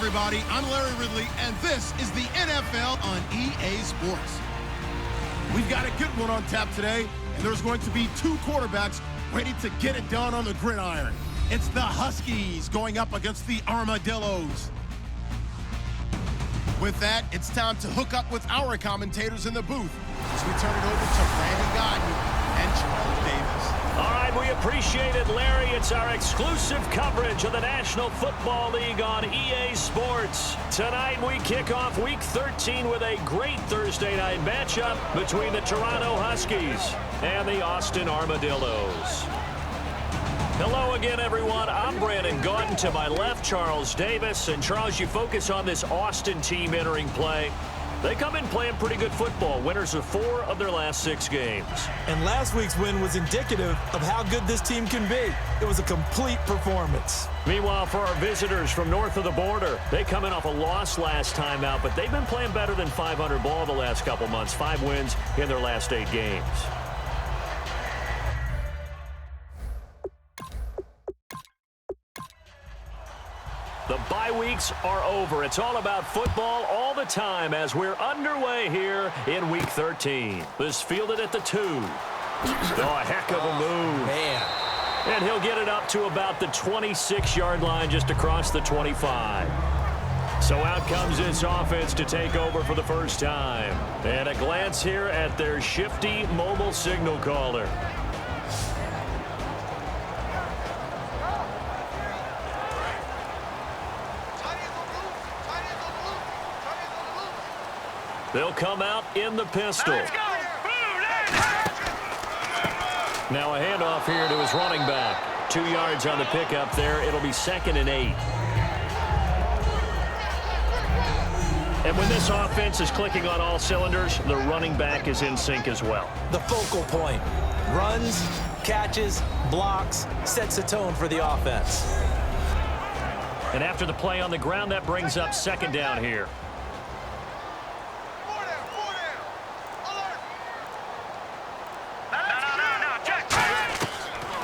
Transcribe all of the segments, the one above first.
everybody. I'm Larry Ridley, and this is the NFL on EA Sports. We've got a good one on tap today, and there's going to be two quarterbacks ready to get it done on the gridiron. It's the Huskies going up against the Armadillos. With that, it's time to hook up with our commentators in the booth as we turn it over to Randy Godden and Charles Davis. All right, we appreciate it, Larry. It's our exclusive coverage of the National Football League on EA Sports. Tonight, we kick off Week 13 with a great Thursday night matchup between the Toronto Huskies and the Austin Armadillos. Hello again, everyone. I'm Brandon Gaudin. To my left, Charles Davis. And, Charles, you focus on this Austin team entering play. They come in playing pretty good football, winners of 4 of their last 6 games. And last week's win was indicative of how good this team can be. It was a complete performance. Meanwhile, for our visitors from north of the border, they come in off a loss last time out, but they've been playing better than 500 ball the last couple months. 5 wins in their last 8 games. The bye weeks are over. It's all about football all the time as we're underway here in Week 13. This fielded at the 2. Oh, a heck of a move. Man. And he'll get it up to about the 26-yard line just across the 25. So out comes this offense to take over for the first time. And a glance here at their shifty mobile signal caller. They'll come out in the pistol. Now a handoff here to his running back. 2 yards on the pickup there. It'll be 2nd and 8. And when this offense is clicking on all cylinders, the running back is in sync as well. The focal point. Runs, catches, blocks, sets the tone for the offense. And after the play on the ground, that brings up 2nd down here.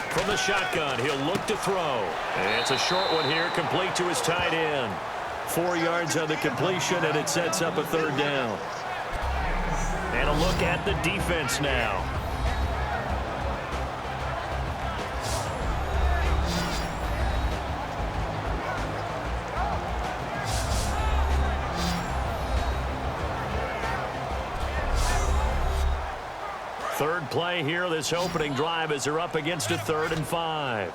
From the shotgun, he'll look to throw. And it's a short one here, complete to his tight end. 4 yards on the completion, and it sets up a 3rd down. And a look at the defense now. Third play here, this opening drive, as they're up against a 3rd and 5.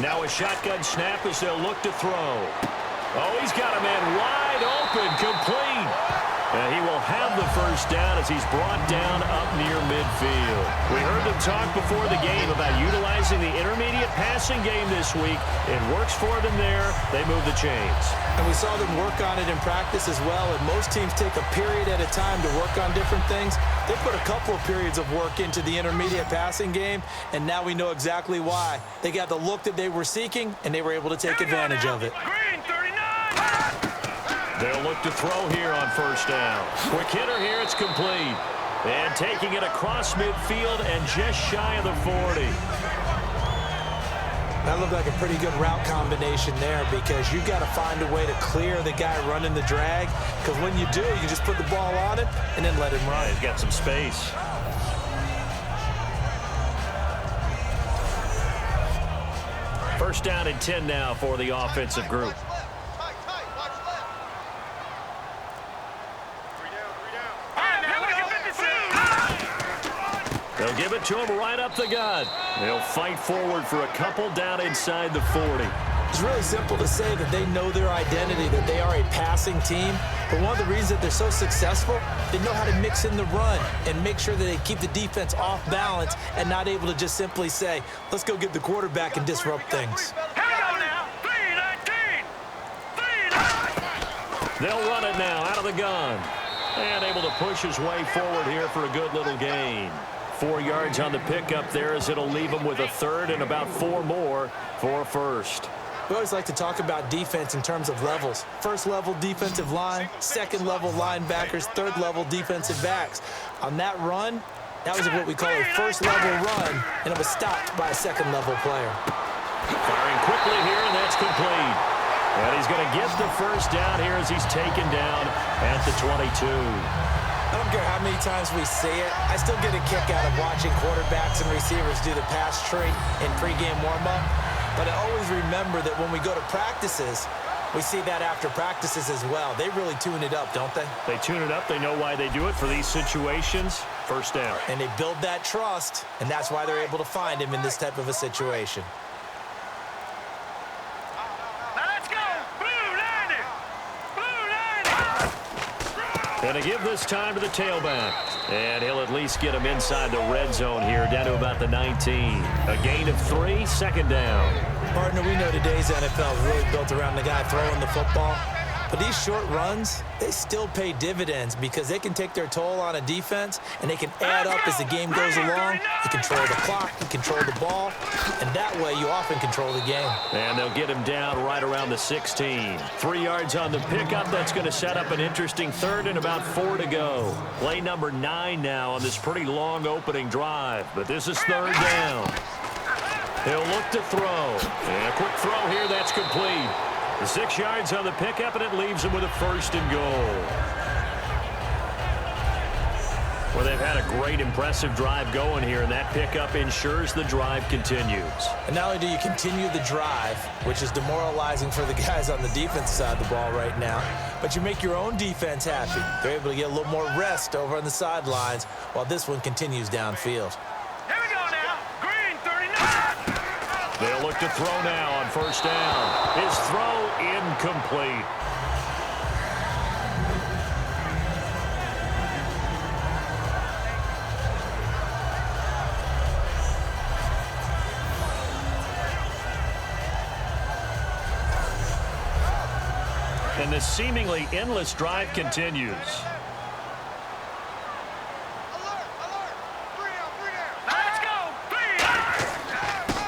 Now a shotgun snap as they'll look to throw. Oh, he's got a man wide open, complete. And he will have the 1st down as he's brought down up near midfield. We heard them talk before the game about utilizing the intermediate passing game this week. It works for them there. They move the chains. And we saw them work on it in practice as well. And most teams take a period at a time to work on different things. They put a couple of periods of work into the intermediate passing game, and now we know exactly why. They got the look that they were seeking, and they were able to take advantage of it. They'll look to throw here on 1st down. Quick hitter here, it's complete. And taking it across midfield and just shy of the 40. That looked like a pretty good route combination there because you got to find a way to clear the guy running the drag, because when you do, you just put the ball on it and then let him run. He's got some space. First down and 10 now for the offensive group. They'll give it to him right up the gut. They'll fight forward for a couple down inside the 40. It's really simple to say that they know their identity, that they are a passing team. But one of the reasons that they're so successful, they know how to mix in the run and make sure that they keep the defense off balance and not able to just simply say, let's go get the quarterback and disrupt things. They'll run it now out of the gun. And able to push his way forward here for a good little gain. 4 yards on the pickup there as it'll leave him with a 3rd and about 4 more for a 1st. We always like to talk about defense in terms of levels. 1st level defensive line, 2nd level linebackers, 3rd level defensive backs. On that run, That was what we call a first-level run, and it was stopped by a second-level player. Firing quickly here, and that's complete. And he's going to get the first down here as he's taken down at the 22. I don't care how many times we see it. I still get a kick out of watching quarterbacks and receivers do the pass tree in pregame warm-up. But I always remember that when we go to practices, we see that after practices as well. They really tune it up, don't they? They tune it up. They know why they do it for these situations. First down. And they build that trust, and that's why they're able to find him in this type of a situation. Going to give this time to the tailback. And he'll at least get him inside the red zone here, down to about the 19. A gain of 3, second down. Partner, we know today's NFL is really built around the guy throwing the football. But these short runs, they still pay dividends because they can take their toll on a defense, and they can add up as the game goes along. You control the clock, you control the ball, and that way you often control the game. And they'll get him down right around the 16. 3 yards on the pickup. That's going to set up an interesting third and about 4 to go. Play number 9 now on this pretty long opening drive. But this is third down. He'll look to throw. And a quick throw here. That's complete. The 6 yards on the pickup, and it leaves him with a first and goal. Well, they've had a great, impressive drive going here, and that pickup ensures the drive continues. And not only do you continue the drive, which is demoralizing for the guys on the defense side of the ball right now, but you make your own defense happy. They're able to get a little more rest over on the sidelines while this one continues downfield. Here we go now. Green 39. They'll look to throw now on first down. His throw incomplete. And the seemingly endless drive continues.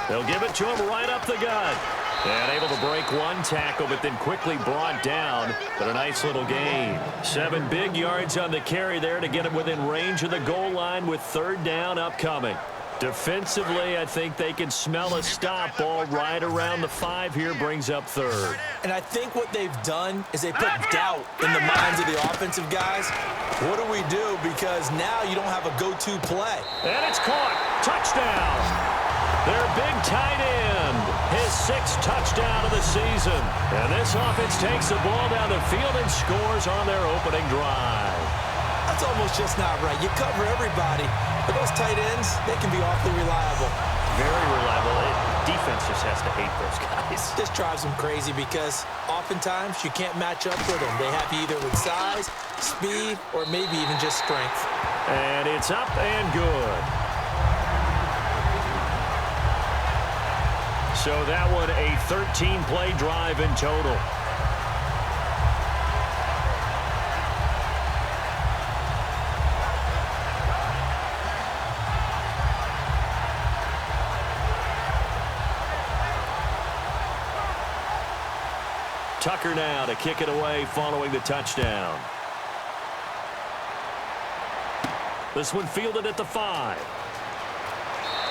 They'll give it to him right up the gut. And able to break one tackle, but then quickly brought down. But a nice little gain. 7 big yards on the carry there to get him within range of the goal line with third down upcoming. Defensively, I think they can smell a stop ball right around the 5 here, brings up third. And I think what they've done is they put doubt in the minds of the offensive guys. What do we do? Because now you don't have a go-to play. And it's caught. Touchdown. Their big tight end, his 6th touchdown of the season. And this offense takes the ball down the field and scores on their opening drive. That's almost just not right. You cover everybody, but those tight ends, they can be awfully reliable. Very reliable. Defense just has to hate those guys. This drives them crazy because oftentimes you can't match up with them. They have you either with size, speed, or maybe even just strength. And it's up and good. So that one a 13-play drive in total. Tucker now to kick it away following the touchdown. This one fielded at the 5.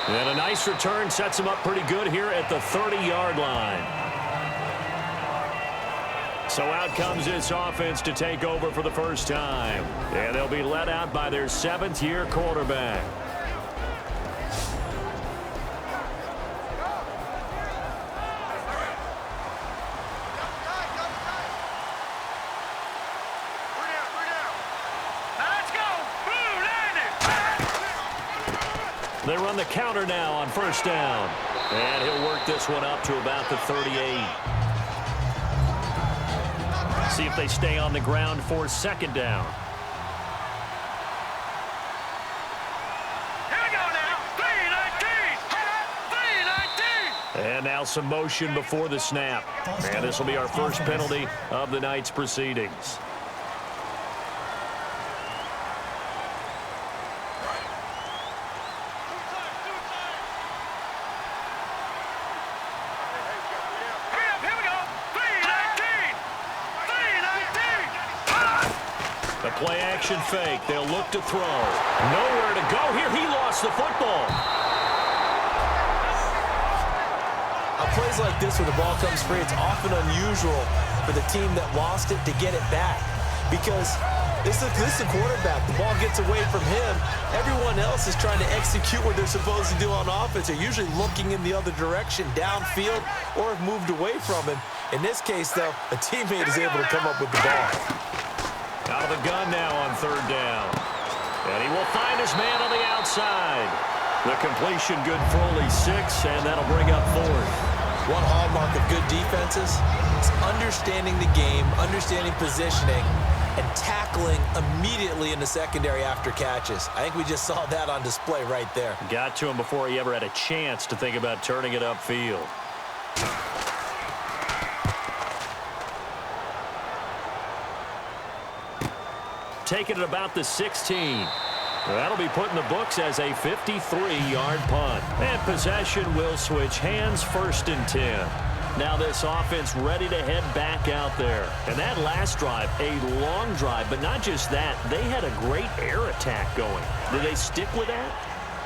And a nice return sets him up pretty good here at the 30-yard line. So out comes this offense to take over for the first time. And they'll be led out by their 7th-year quarterback. They run the counter now on first down. And he'll work this one up to about the 38. See if they stay on the ground for second down. Here we go now. 3-19. And now some motion before the snap. And this will be our first penalty of the night's proceedings. play action fake. They'll look to throw. Nowhere to go here. He lost the football. On plays like this where the ball comes free, it's often unusual for the team that lost it to get it back. Because this is a quarterback. The ball gets away from him. Everyone else is trying to execute what they're supposed to do on offense. They're usually looking in the other direction, downfield, or have moved away from him. In this case, though, a teammate is able to come up with the ball. Out of the gun now on third down. And he will find his man on the outside. The completion good for only 6, and that'll bring up 4th. One hallmark of good defenses is understanding the game, understanding positioning, and tackling immediately in the secondary after catches. I think we just saw that on display right there. Got to him before he ever had a chance to think about turning it upfield. Taking it about the 16. That'll be put in the books as a 53-yard punt. And possession will switch hands, 1st and 10. Now this offense ready to head back out there. And that last drive, a long drive, but not just that. They had a great air attack going. Did they stick with that?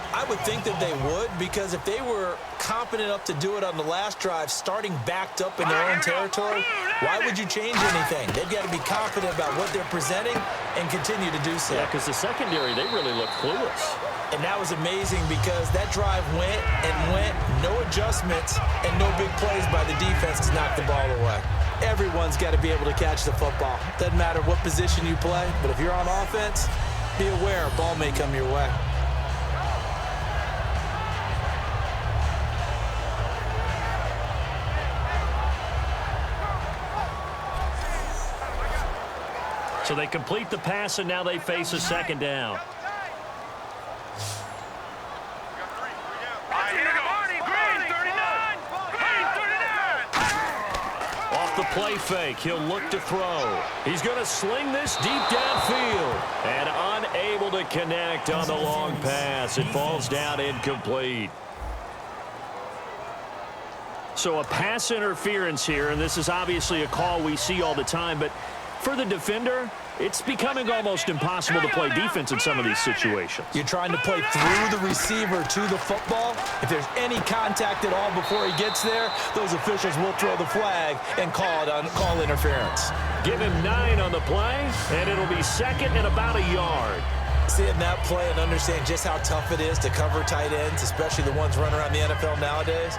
I would think that they would, because if they were confident enough to do it on the last drive, starting backed up in their own territory, why would you change anything? They've got to be confident about what they're presenting and continue to do so. Yeah, because the secondary, they really look clueless. And that was amazing because that drive went and went, no adjustments, and no big plays by the defense to knock the ball away. Everyone's got to be able to catch the football. Doesn't matter what position you play, but if you're on offense, be aware a ball may come your way. So they complete the pass, and now they face a 2nd down. Off the play fake, he'll look to throw. He's going to sling this deep downfield. And unable to connect on the long pass. It falls down incomplete. So a pass interference here, and this is obviously a call we see all the time, but for the defender, it's becoming almost impossible to play defense in some of these situations. You're trying to play through the receiver to the football. If there's any contact at all before he gets there, those officials will throw the flag and call interference. Give him 9 on the play, and it'll be 2nd and about a yard. Seeing that play and understand just how tough it is to cover tight ends, especially the ones running around the NFL nowadays,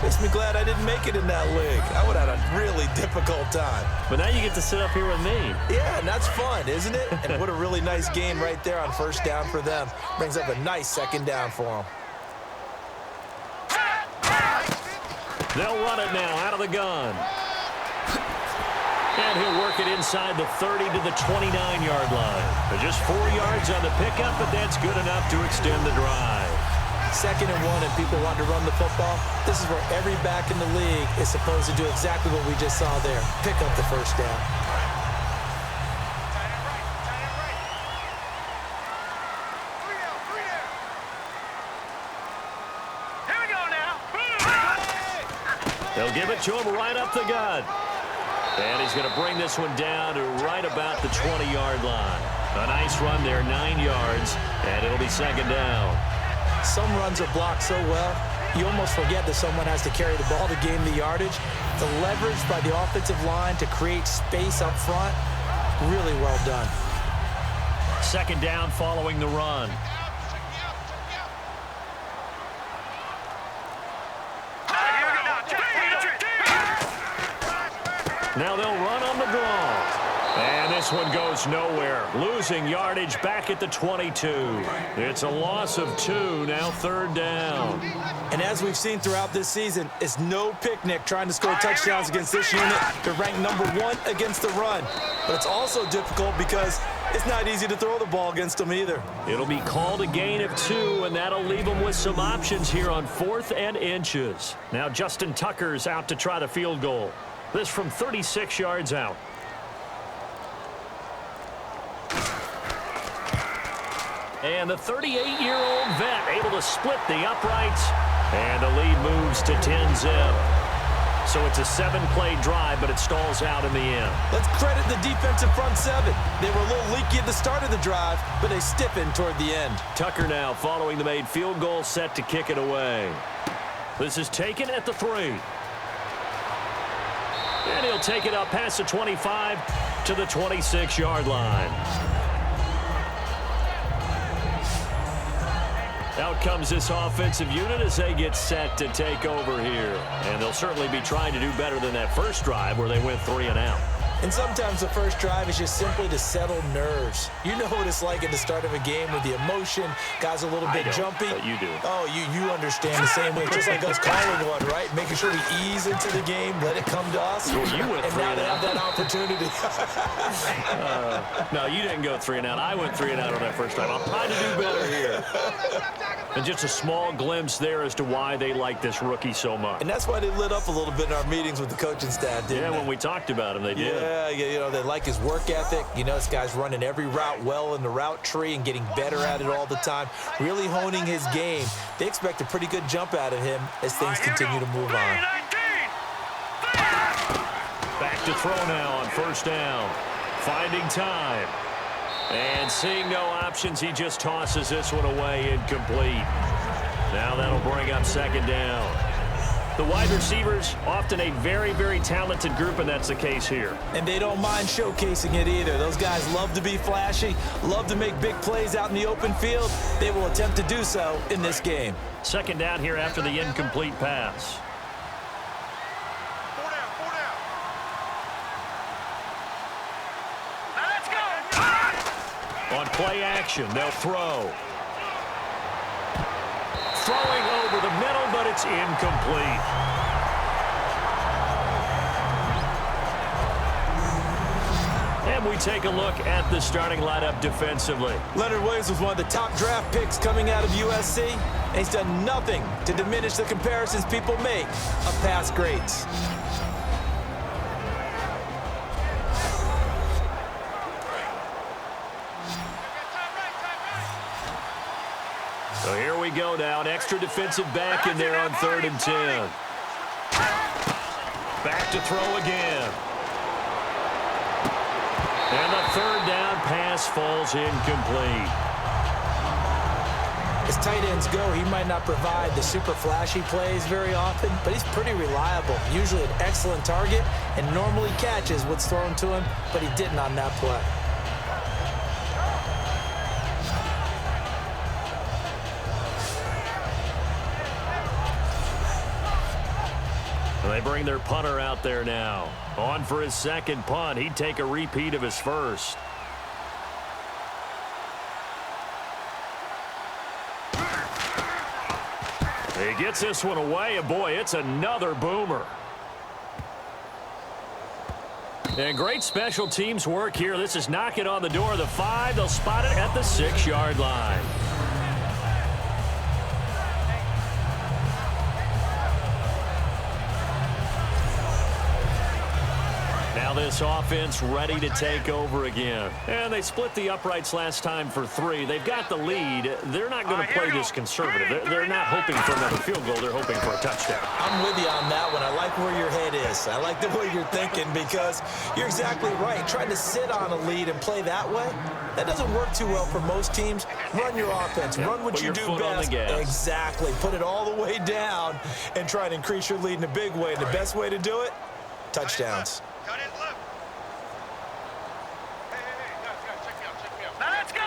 makes me glad I didn't make it in that league. I would have had a really difficult time. But now you get to sit up here with me. Yeah, and that's fun, isn't it? And what a really nice game right there on 1st down for them. Brings up a nice 2nd down for them. They'll run it now out of the gun. And he'll work it inside the 30 to the 29-yard line. But just 4 yards on the pickup, but that's good enough to extend the drive. 2nd and 1 and people want to run the football. This is where every back in the league is supposed to do exactly what we just saw there. Pick up the 1st down. Here we go now. They'll give it to him right up the gut. And he's going to bring this one down to right about the 20-yard line. A nice run there, 9 yards, and it'll be 2nd down. Some runs are blocked so well, you almost forget that someone has to carry the ball to gain the yardage. The leverage by the offensive line to create space up front, really well done. 2nd down following the run. Now they'll run on the draw. And this one goes nowhere. Losing yardage back at the 22. It's a loss of 2, now 3rd down. And as we've seen throughout this season, it's no picnic trying to score touchdowns against this unit. They're ranked number 1 against the run. But it's also difficult because it's not easy to throw the ball against them either. It'll be called a gain of 2, and that'll leave them with some options here on 4th and inches. Now Justin Tucker's out to try the field goal. This from 36 yards out. And the 38-year-old vet able to split the uprights. And the lead moves to 10-zip. So it's a 7-play drive, but it stalls out in the end. Let's credit the defensive front seven. They were a little leaky at the start of the drive, but they stiffened toward the end. Tucker now following the made field goal, set to kick it away. This is taken at the 3. And he'll take it up past the 25 to the 26-yard line. Out comes this offensive unit as they get set to take over here. And they'll certainly be trying to do better than that first drive where they went 3 and out. And sometimes the first drive is just simply to settle nerves. You know what it's like at the start of a game with the emotion. Guys a little bit jumpy. But you do. Oh, you understand the same way. Just like us calling one, right? Making sure we ease into the game, let it come to us. Well, you went and 3 now and they out. have that opportunity. No, you didn't go 3 and out. I went 3 and out on that first drive. I'll try to do better here. And just a small glimpse there as to why they like this rookie so much. And that's why they lit up a little bit in our meetings with the coaching staff, didn't they? When we talked about him, they did. Yeah, you know, they like his work ethic. You know, this guy's running every route well in the route tree and getting better at it all the time, really honing his game. They expect a pretty good jump out of him as things continue to move on. Back to throw now on first down. Finding time. And seeing no options, he just tosses this one away, incomplete. Now that'll bring up second down. The wide receivers, often a very, very talented group, and that's the case here. And they don't mind showcasing it either. Those guys love to be flashy, love to make big plays out in the open field. They will attempt to do so in this game. Second down here after the incomplete pass. On play action, they'll throw. Throwing over the middle, but it's incomplete. And we take a look at the starting lineup defensively. Leonard Williams was one of the top draft picks coming out of USC, and he's done nothing to diminish the comparisons people make of past greats. So here we go now. An extra defensive back in there on 3rd and 10. Back to throw again. And the 3rd down pass falls incomplete. As tight ends go, he might not provide the super flashy plays very often, but he's pretty reliable. Usually an excellent target and normally catches what's thrown to him, but he didn't on that play. They bring their punter out there now. On for his second punt. He'd take a repeat of his first. He gets this one away, and boy, it's another boomer. And great special teams work here. This is knocking on the door of the 5. They'll spot it at the 6-yard line. Now this offense ready to take over again. And they split the uprights last time for 3. They've got the lead. They're not going to play this conservative. They're not hoping for another field goal. They're hoping for a touchdown. I'm with you on that one. I like where your head is. I like the way you're thinking because you're exactly right. Trying to sit on a lead and play that way, that doesn't work too well for most teams. Run your offense. Run what you do best. Exactly. Put it all the way down and try to increase your lead in a big way. And the best way to do it, touchdowns. Now let's go.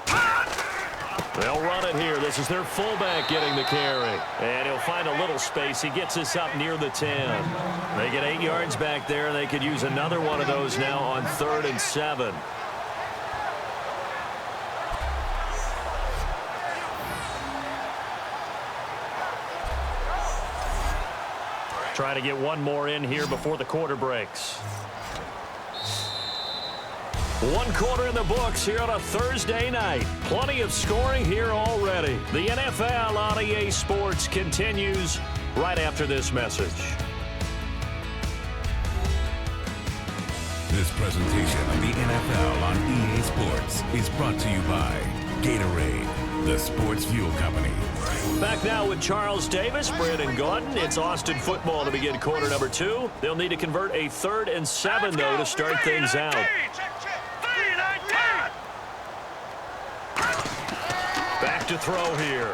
3-19. They'll run it here. This is their fullback getting the carry. And he'll find a little space. He gets this up near the 10. They get 8 yards back there, and they could use another one of those now on 3rd and 7. Try to get one more in here before the quarter breaks. 1 quarter in the books here on a Thursday night. Plenty of scoring here already. The NFL on EA Sports continues right after this message. This presentation of the NFL on EA Sports is brought to you by Gatorade, the sports fuel company. Back now with Charles Davis, Brandon Gaudin. It's Austin football to begin quarter number 2. They'll need to convert a 3rd and 7, though, to start things out. Back to throw here.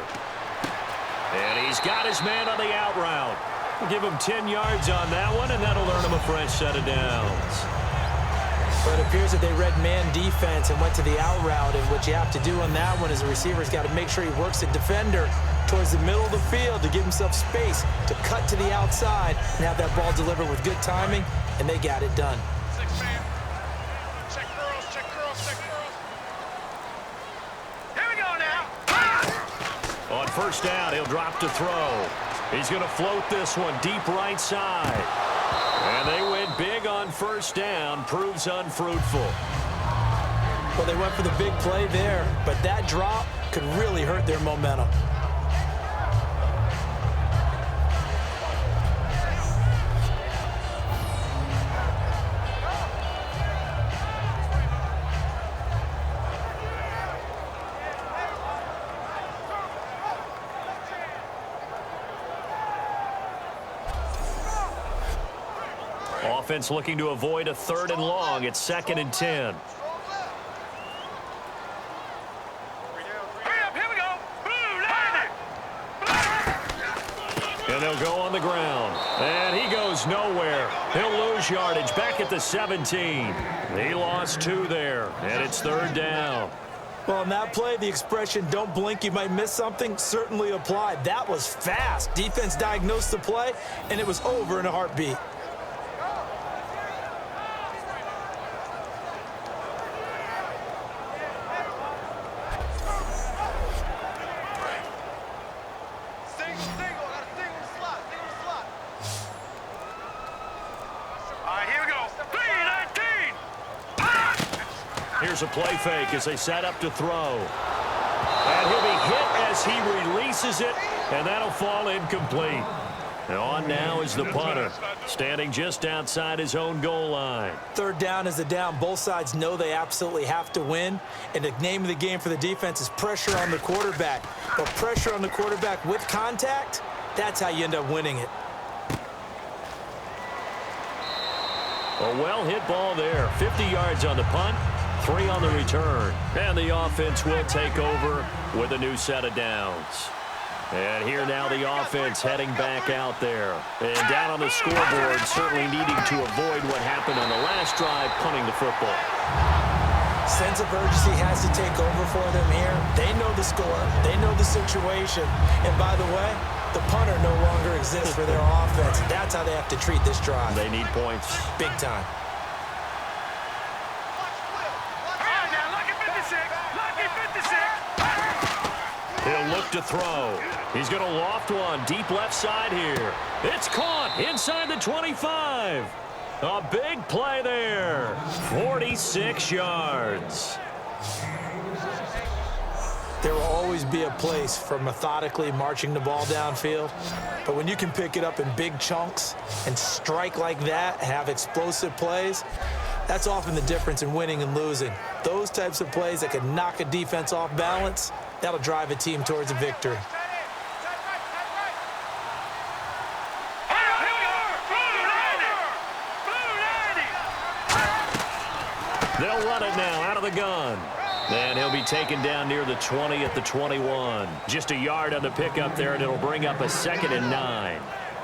And he's got his man on the out route. We'll give him 10 yards on that one, and that'll earn him a fresh set of downs. But it appears that they read man defense and went to the out route, and what you have to do on that one is the receiver's got to make sure he works the defender towards the middle of the field to give himself space to cut to the outside and have that ball delivered with good timing, and they got it done. Check girls, check girls, check girls. Here we go now. On first down, he'll drop to throw. He's going to float this one deep right side. And they went big on first down. Proves unfruitful. Well, they went for the big play there, but that drop could really hurt their momentum. Offense looking to avoid a 3rd and long. It's 2nd and 10. Here we go. And they'll go on the ground. And he goes nowhere. He'll lose yardage back at the 17. He lost 2 there. And it's 3rd down. Well, on that play, the expression, don't blink, you might miss something, certainly applied. That was fast. Defense diagnosed the play, and it was over in a heartbeat. Here's a play fake as they set up to throw. And he'll be hit as he releases it, and that'll fall incomplete. And on now is the punter, standing just outside his own goal line. 3rd down is the down. Both sides know they absolutely have to win. And the name of the game for the defense is pressure on the quarterback. But pressure on the quarterback with contact, that's how you end up winning it. A well-hit ball there. 50 yards on the punt, 3 on the return. And the offense will take over with a new set of downs. And here now the offense heading back out there. And down on the scoreboard, certainly needing to avoid what happened on the last drive, punting the football. Sense of urgency has to take over for them here. They know the score. They know the situation. And by the way, the punter no longer exists for their offense. That's how they have to treat this drive. They need points. Big time. He'll look to throw. He's going to loft one deep left side here. It's caught inside the 25. A big play there. 46 yards. There will always be a place for methodically marching the ball downfield. But when you can pick it up in big chunks and strike like that, have explosive plays, that's often the difference in winning and losing. Those types of plays that can knock a defense off balance, that'll drive a team towards a victory. They'll run it now out of the gun. And he'll be taken down near the 20 at the 21. Just a yard on the pickup there, and it'll bring up a 2nd and 9.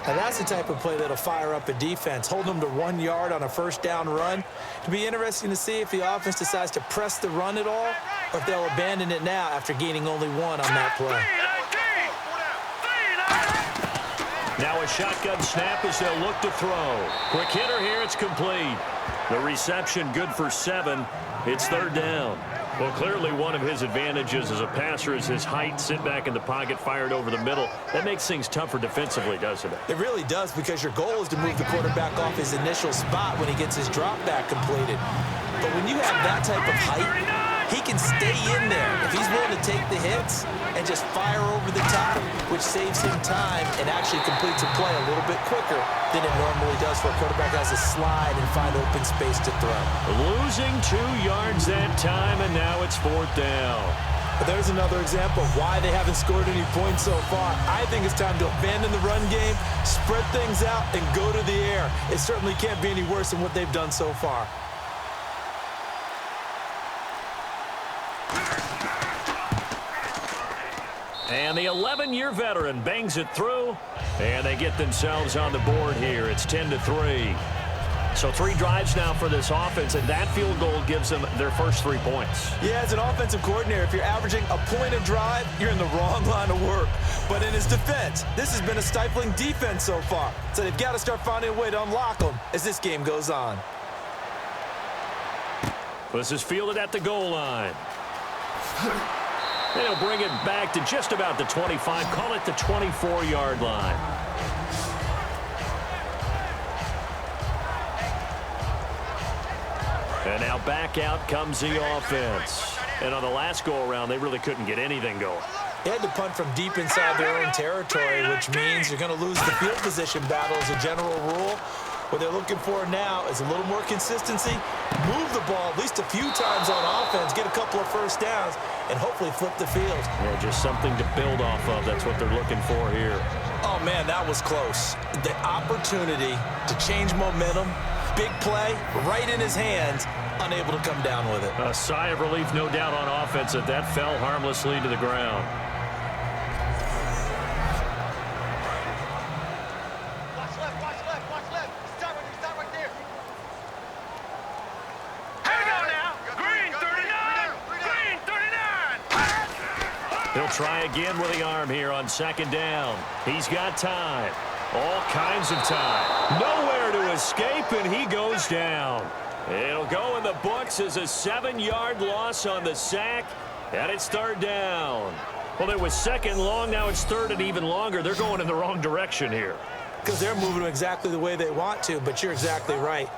Now that's the type of play that'll fire up a defense. Hold them to 1 yard on a first down run. It'll be interesting to see if the offense decides to press the run at all, or if they'll abandon it now after gaining only 1 on that play. Now a shotgun snap as they'll look to throw. Quick hitter here, it's complete. The reception good for 7. It's 3rd down. Well, clearly one of his advantages as a passer is his height. Sit back in the pocket, fired over the middle. That makes things tougher defensively, doesn't it? It really does, because your goal is to move the quarterback off his initial spot when he gets his drop back completed. But when you have that type of height, he can stay in there if he's willing to take the hits and just fire over the top, which saves him time and actually completes a play a little bit quicker than it normally does for a quarterback who has to slide and find open space to throw. Losing 2 yards that time, and now it's 4th down. But there's another example of why they haven't scored any points so far. I think it's time to abandon the run game, spread things out, and go to the air. It certainly can't be any worse than what they've done so far. And the 11-year veteran bangs it through, and they get themselves on the board here. It's 10-3. So 3 drives now for this offense, and that field goal gives them their first 3 points. Yeah, as an offensive coordinator, if you're averaging a point a drive, you're in the wrong line of work. But in his defense, this has been a stifling defense so far. So they've got to start finding a way to unlock them as this game goes on. This is fielded at the goal line. They'll bring it back to just about the 25, call it the 24-yard line. And now back out comes the offense. And on the last go-around, they really couldn't get anything going. They had to punt from deep inside their own territory, which means you're going to lose the field position battle as a general rule. What they're looking for now is a little more consistency, move the ball at least a few times on offense, get a couple of first downs, and hopefully flip the field. Yeah, just something to build off of. That's what they're looking for here. Oh, man, that was close. The opportunity to change momentum, big play, right in his hands, unable to come down with it. A sigh of relief, no doubt, on offense that fell harmlessly to the ground. Watch left. Stop right there. Here we go now. Green 39. He'll try again with the arm here on second down. He's got time. All kinds of time. Nowhere to escape, and he goes down. It'll go in the books as a 7-yard loss on the sack, and it's third down. Well, it was second long. Now it's third and even longer. They're going in the wrong direction here. Because they're moving them exactly the way they want to, but you're exactly right.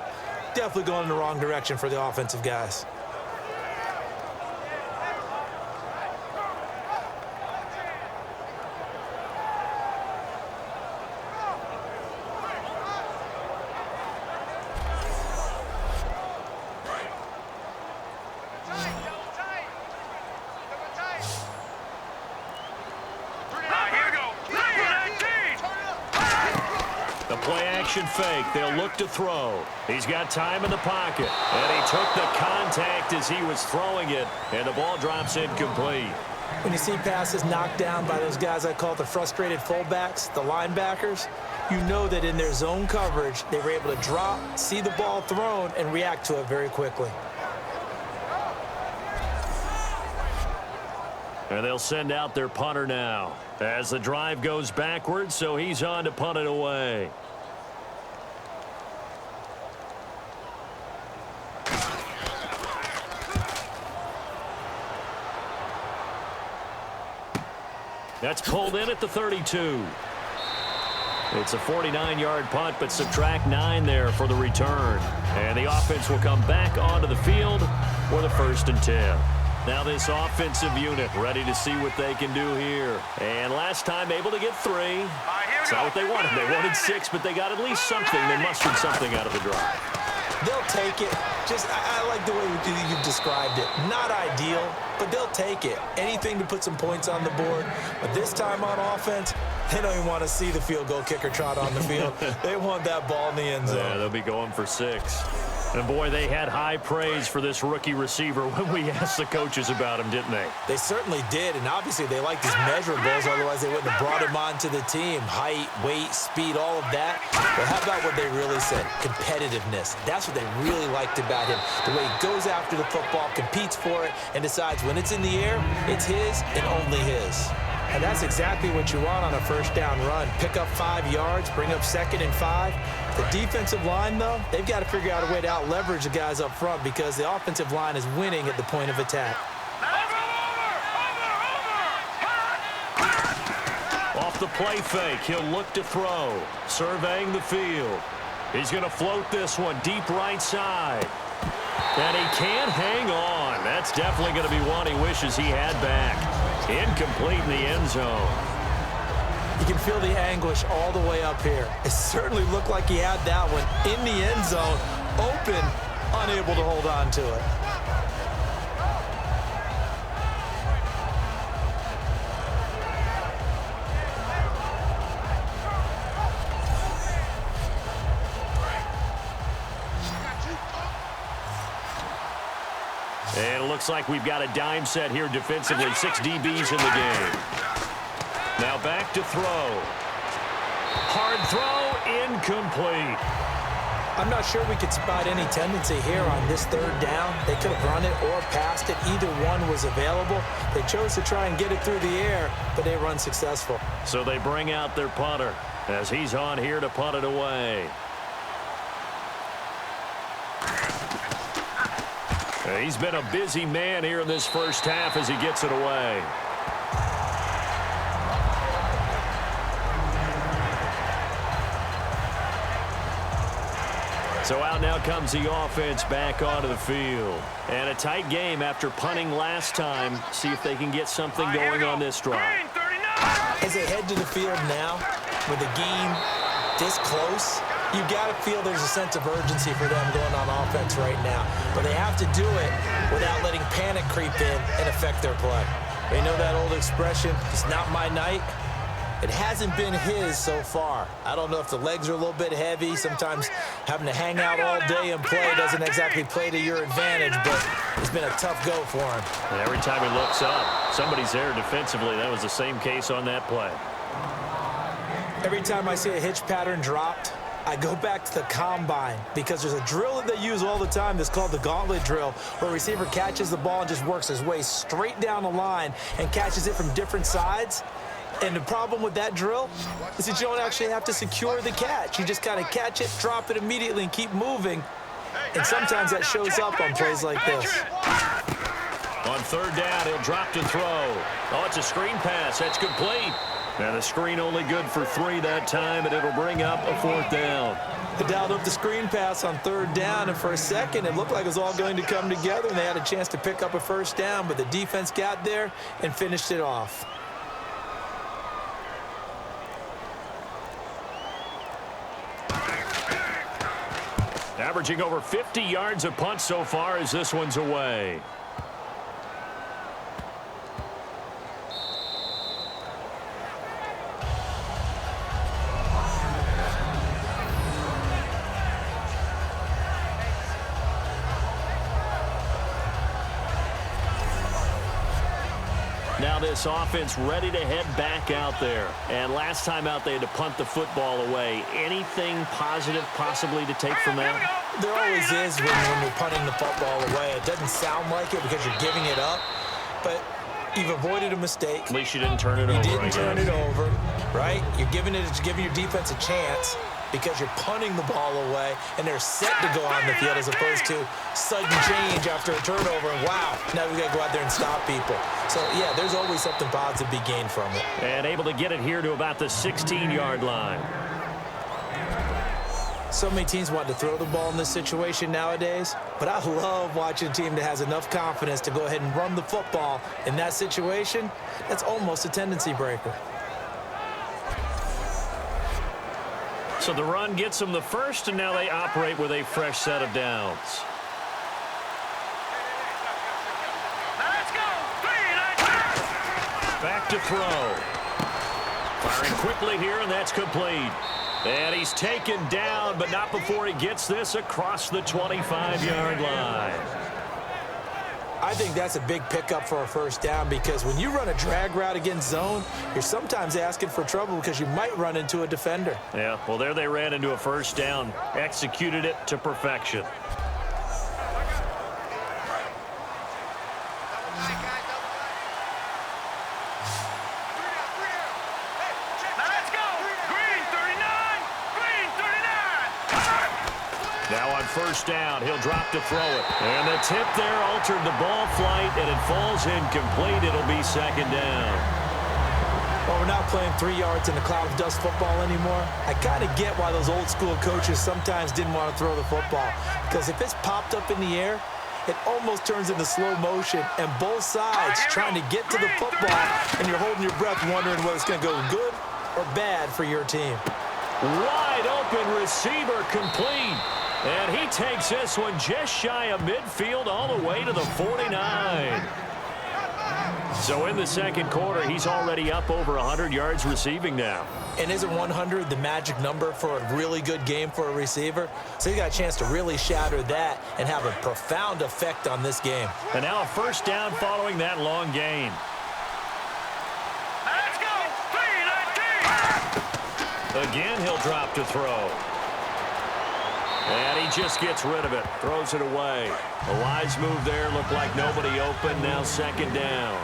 Definitely going in the wrong direction for the offensive guys. Fake. They'll look to throw. He's got time in the pocket, and he took the contact as he was throwing it, and the ball drops incomplete. When you see passes knocked down by those guys I call the frustrated fullbacks, the linebackers, you know that in their zone coverage, they were able to drop, see the ball thrown, and react to it very quickly. And they'll send out their punter now as the drive goes backwards, so he's on to punt it away. That's pulled in at the 32. It's a 49-yard punt, but subtract 9 there for the return. And the offense will come back onto the field for the 1st and 10. Now this offensive unit ready to see what they can do here. And last time able to get 3. It's not what they wanted. They wanted 6, but they got at least something. They mustered something out of the drive. They'll take it. I like the way you've described it. Not ideal, but they'll take it. Anything to put some points on the board. But this time on offense, they don't even want to see the field goal kicker trot on the field. They want that ball in the end zone. Yeah, they'll be going for 6. And, boy, they had high praise for this rookie receiver when we asked the coaches about him, didn't they? They certainly did, and obviously they liked his measurables, otherwise they wouldn't have brought him onto the team. Height, weight, speed, all of that. But how about what they really said? Competitiveness. That's what they really liked about him. The way he goes after the football, competes for it, and decides when it's in the air, it's his and only his. And that's exactly what you want on a first down run. Pick up 5 yards, bring up 2nd and 5. The defensive line, though, they've got to figure out a way to out-leverage the guys up front because the offensive line is winning at the point of attack. Off the play fake, he'll look to throw. Surveying the field. He's going to float this one deep right side. And he can't hang on. That's definitely going to be one he wishes he had back. Incomplete in the end zone. You can feel the anguish all the way up here. It certainly looked like he had that one in the end zone, open, unable to hold on to it. And it looks like we've got a dime set here defensively. 6 DBs in the game. Now back to throw. Hard throw, incomplete. I'm not sure we could spot any tendency here on this third down. They could have run it or passed it. Either one was available. They chose to try and get it through the air, but they run successful. So they bring out their punter as he's on here to punt it away. He's been a busy man here in this first half as he gets it away. So out now comes the offense back onto the field. And a tight game after punting last time. See if they can get something going on this drive. As they head to the field now, with the game this close, you got to feel there's a sense of urgency for them going on offense right now. But they have to do it without letting panic creep in and affect their play. They know that old expression, it's not my night. It hasn't been his so far. I don't know if the legs are a little bit heavy. Sometimes having to hang out all day and play doesn't exactly play to your advantage, but it's been a tough go for him. And every time he looks up, somebody's there defensively. That was the same case on that play. Every time I see a hitch pattern dropped, I go back to the combine because there's a drill that they use all the time that's called the gauntlet drill, where a receiver catches the ball and just works his way straight down the line and catches it from different sides. And the problem with that drill is that you don't actually have to secure the catch. You just kind of catch it, drop it immediately, and keep moving. And sometimes that shows up on plays like this. On third down, he'll drop to throw. Oh, it's a screen pass. That's complete. And the screen only good for 3 that time, and it'll bring up a 4th down. They dialed up the screen pass on third down, and for a second, it looked like it was all going to come together, and they had a chance to pick up a first down, but the defense got there and finished it off. Averaging over 50 yards a punt so far as this one's away. Now this offense ready to head back out there. And last time out they had to punt the football away. Anything positive possibly to take from that? There always is when you're punting the football away. It doesn't sound like it because you're giving it up, but you've avoided a mistake. At least you didn't turn it over. You didn't turn it over, right? You're giving your defense a chance because you're punting the ball away, and they're set to go on the field as opposed to sudden change after a turnover, and wow, now we've got to go out there and stop people. So, yeah, there's always something positive to be gained from it. And able to get it here to about the 16-yard line. So many teams want to throw the ball in this situation nowadays, but I love watching a team that has enough confidence to go ahead and run the football in that situation. That's almost a tendency breaker. So the run gets them the first, and now they operate with a fresh set of downs. Back to throw. Firing quickly here, and that's complete. And he's taken down, but not before he gets this across the 25-yard line. I think that's a big pickup for a first down because when you run a drag route against zone, you're sometimes asking for trouble because you might run into a defender. Yeah, well, there they ran into a first down, executed it to perfection. Now on first down, he'll drop to throw it. And the tip there altered the ball flight, and it falls incomplete. It'll be second down. Well, we're not playing 3 yards in a cloud of dust football anymore. I kind of get why those old school coaches sometimes didn't want to throw the football. Because if it's popped up in the air, it almost turns into slow motion, and both sides trying to get to the football, and you're holding your breath wondering whether it's going to go good or bad for your team. Wide open receiver complete. And he takes this one just shy of midfield all the way to the 49. So in the second quarter, he's already up over 100 yards receiving now. And isn't 100 the magic number for a really good game for a receiver? So he got a chance to really shatter that and have a profound effect on this game. And now a first down following that long gain. Let's go! 3-19! Again, he'll drop to throw. And he just gets rid of it, throws it away. A wise move there, looked like nobody open, now second down.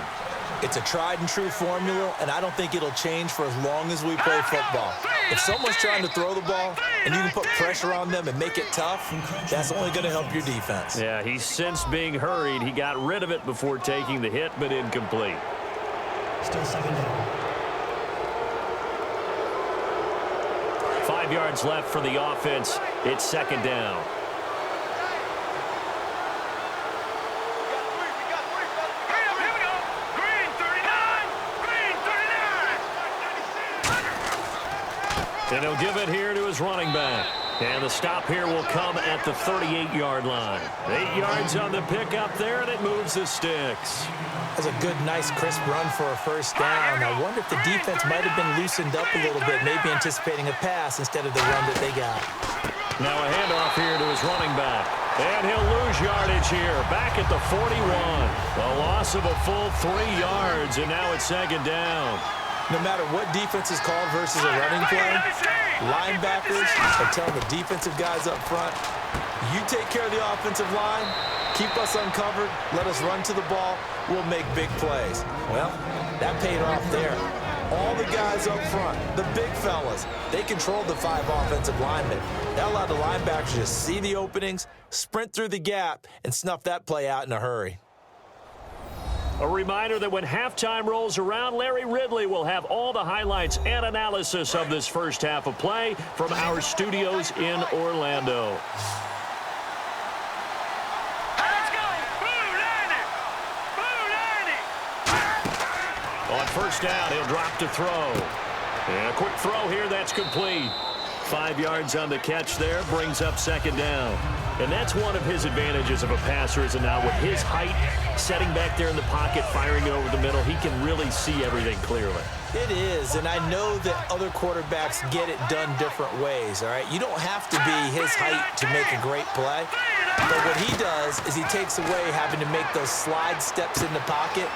It's a tried-and-true formula, and I don't think it'll change for as long as we play football. If someone's trying to throw the ball and you can put pressure on them and make it tough, that's only going to help your defense. Yeah, he's since being hurried. He got rid of it before taking the hit, but incomplete. Still second down. 5 yards left for the offense. It's second down. And he'll give it here to his running back. And the stop here will come at the 38-yard line. 8 yards on the pickup there, and it moves the sticks. That's a good, nice, crisp run for a first down. I wonder if the defense might have been loosened up a little bit, maybe anticipating a pass instead of the run that they got. Now a handoff here to his running back. And he'll lose yardage here, back at the 41. A loss of a full 3 yards, and now it's second down. No matter what defense is called versus a running play, linebackers are telling the defensive guys up front, you take care of the offensive line, keep us uncovered, let us run to the ball, we'll make big plays. Well, that paid off there. All the guys up front, the big fellas, they controlled the 5 offensive linemen. That allowed the linebackers to just see the openings, sprint through the gap, and snuff that play out in a hurry. A reminder that when halftime rolls around, Larry Ridley will have all the highlights and analysis of this first half of play from our studios in Orlando. Let's go! Blue 90! On first down, he'll drop to throw. And a quick throw here, that's complete. 5 yards on the catch there, brings up second down. And that's one of his advantages of a passer, is now with his height, setting back there in the pocket, firing it over the middle, he can really see everything clearly. It is, and I know that other quarterbacks get it done different ways, all right? You don't have to be his height to make a great play. But what he does is he takes away having to make those slide steps in the pocket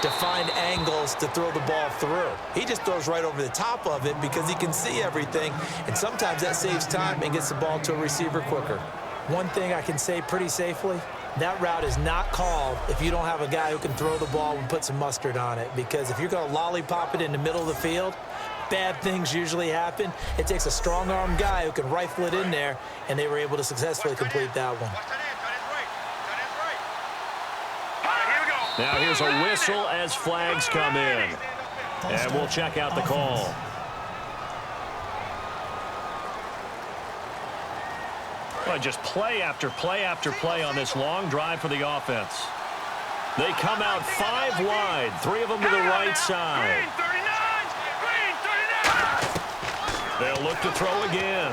to find angles to throw the ball through. He just throws right over the top of it because he can see everything, and sometimes that saves time and gets the ball to a receiver quicker. One thing I can say pretty safely, that route is not called if you don't have a guy who can throw the ball and put some mustard on it, because if you're going to lollipop it in the middle of the field, bad things usually happen. It takes a strong-arm guy who can rifle it in there, and they were able to successfully complete that one. Now here's a whistle as flags come in. And we'll check out the call. Well, just play after play after play on this long drive for the offense. They come out 5 wide, 3 of them to the right side. They'll look to throw again.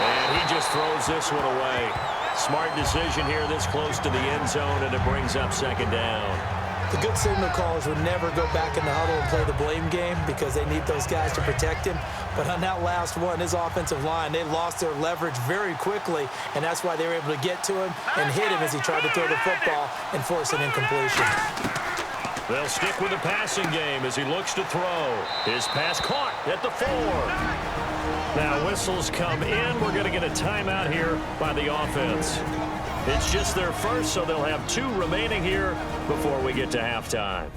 And he just throws this one away. Smart decision here this close to the end zone, and it brings up second down. The good signal callers would never go back in the huddle and play the blame game because they need those guys to protect him. But on that last one, his offensive line, they lost their leverage very quickly, and that's why they were able to get to him and hit him as he tried to throw the football and force an incompletion. They'll stick with the passing game as he looks to throw. His pass caught at the 4. Now whistles come in. We're going to get a timeout here by the offense. It's just their first, so they'll have 2 remaining here before we get to halftime.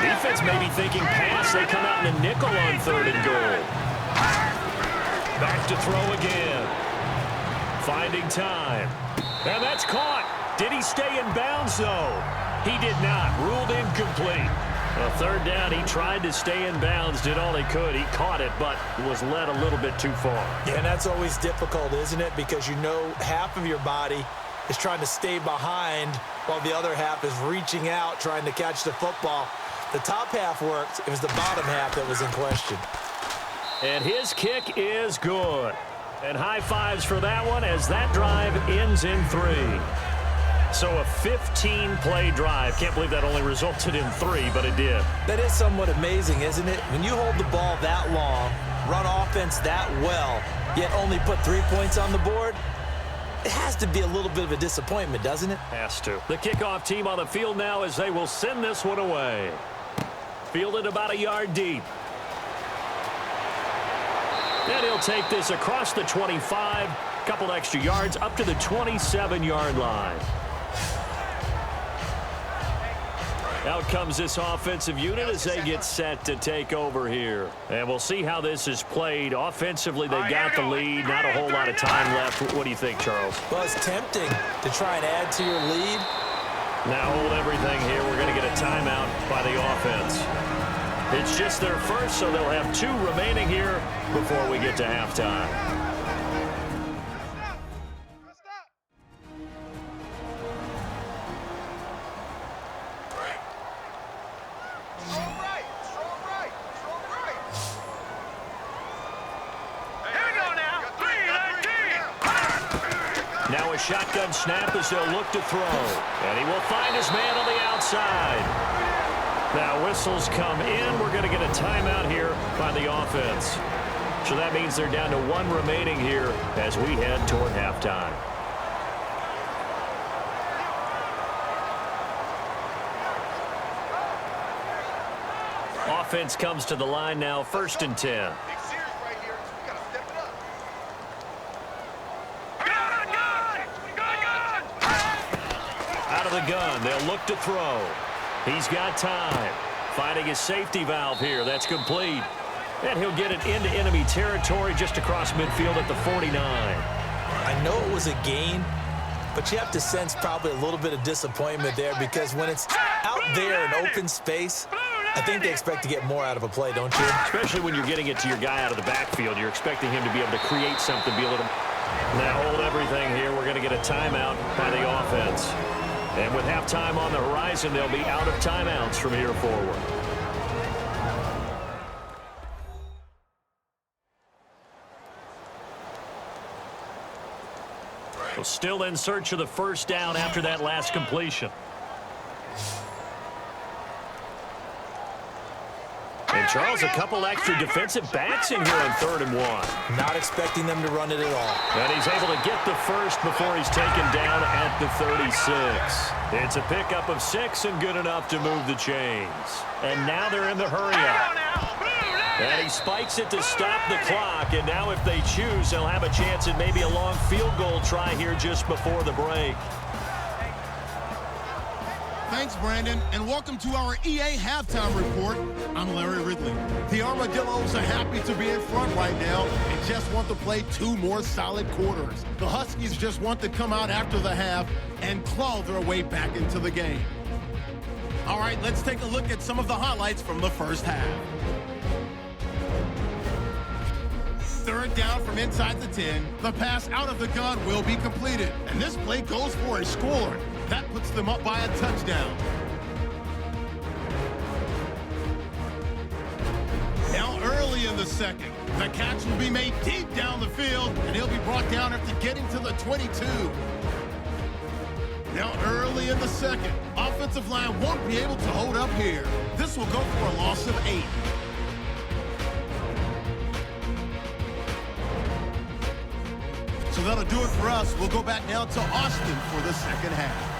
Defense may be thinking pass. They come out in a nickel on 3rd and goal. Back to throw again. Finding time. And that's caught. Did he stay in bounds, though? He did not. Ruled incomplete. A 3rd down, he tried to stay in bounds, did all he could. He caught it, but was led a little bit too far. Yeah, and that's always difficult, isn't it? Because you know half of your body is trying to stay behind while the other half is reaching out, trying to catch the football. The top half worked. It was the bottom half that was in question. And his kick is good. And high fives for that one as that drive ends in 3. So a 15-play drive. Can't believe that only resulted in 3, but it did. That is somewhat amazing, isn't it? When you hold the ball that long, run offense that well, yet only put 3 points on the board, it has to be a little bit of a disappointment, doesn't it? Has to. The kickoff team on the field now as they will send this one away. Fielded about a yard deep. And he'll take this across the 25, couple extra yards up to the 27-yard line. Out comes this offensive unit as they get set to take over here. And we'll see how this is played. Offensively, they got the lead. Not a whole lot of time left. What do you think, Charles? Well, it's tempting to try and add to your lead. Now hold everything here. We're going to get a timeout by the offense. It's just their first, so they'll have 2 remaining here before we get to halftime. Now a shotgun snap as they'll look to throw. And he will find his man on the outside. Now whistles come in. We're going to get a timeout here by the offense. So that means they're down to 1 remaining here as we head toward halftime. Offense comes to the line now, 1st and 10. Out of the gun, they'll look to throw. He's got time. Finding his safety valve here. That's complete. And he'll get it into enemy territory just across midfield at the 49. I know it was a gain, but you have to sense probably a little bit of disappointment there because when it's out there in open space, I think they expect to get more out of a play, don't you? Especially when you're getting it to your guy out of the backfield. You're expecting him to be able to create something, be a little... Now hold everything here. We're going to get a timeout by the offense. And with halftime on the horizon, they'll be out of timeouts from here forward. So still in search of the first down after that last completion. And Charles, a couple extra defensive backs in here on 3rd and 1. Not expecting them to run it at all. And he's able to get the first before he's taken down at the 36. It's a pickup of 6 and good enough to move the chains. And now they're in the hurry-up. And he spikes it to stop the clock. And now if they choose, they'll have a chance at maybe a long field goal try here just before the break. Thanks, Brandon, and welcome to our EA Halftime Report. I'm Larry Ridley. The Armadillos are happy to be in front right now and just want to play 2 more solid quarters. The Huskies just want to come out after the half and claw their way back into the game. All right, let's take a look at some of the highlights from the first half. 3rd down from inside the 10. The pass out of the gun will be completed, and this play goes for a score. That puts them up by a touchdown. Now early in the second, the catch will be made deep down the field, and he'll be brought down after getting to the 22. Now early in the second, offensive line won't be able to hold up here. This will go for a loss of 8. So that'll do it for us. We'll go back now to Austin for the second half.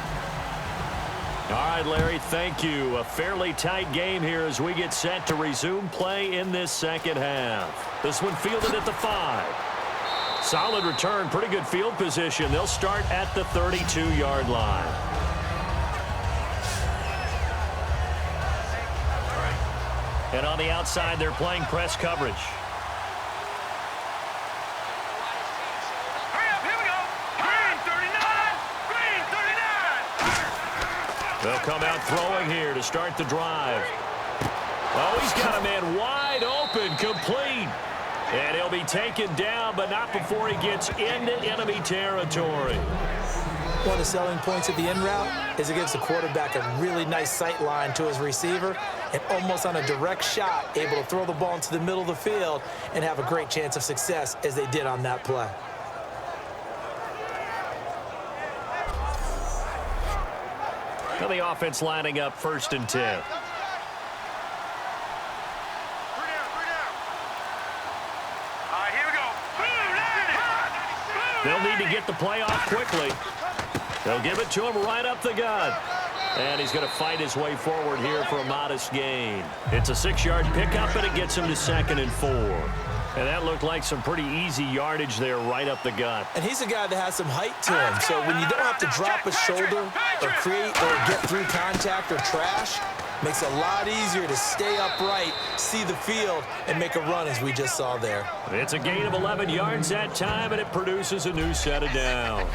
All right, Larry, thank you. A fairly tight game here as we get set to resume play in this second half. This one fielded at the 5. Solid return, pretty good field position. They'll start at the 32-yard line. And on the outside, they're playing press coverage. They'll come out throwing here to start the drive. Oh, he's got a man wide open, complete. And he'll be taken down, but not before he gets into enemy territory. One of the selling points of the in route is it gives the quarterback a really nice sight line to his receiver and almost on a direct shot able to throw the ball into the middle of the field and have a great chance of success as they did on that play. Now the offense lining up 1st and 10. They'll need to get the play off quickly. They'll give it to him right up the gut. And he's going to fight his way forward here for a modest gain. It's a 6-yard pickup, and it gets him to 2nd and 4. And that looked like some pretty easy yardage there right up the gut. And he's a guy that has some height to him. So when you don't have to drop a shoulder or create or get through contact or trash, makes it a lot easier to stay upright, see the field, and make a run as we just saw there. It's a gain of 11 yards that time, and it produces a new set of downs.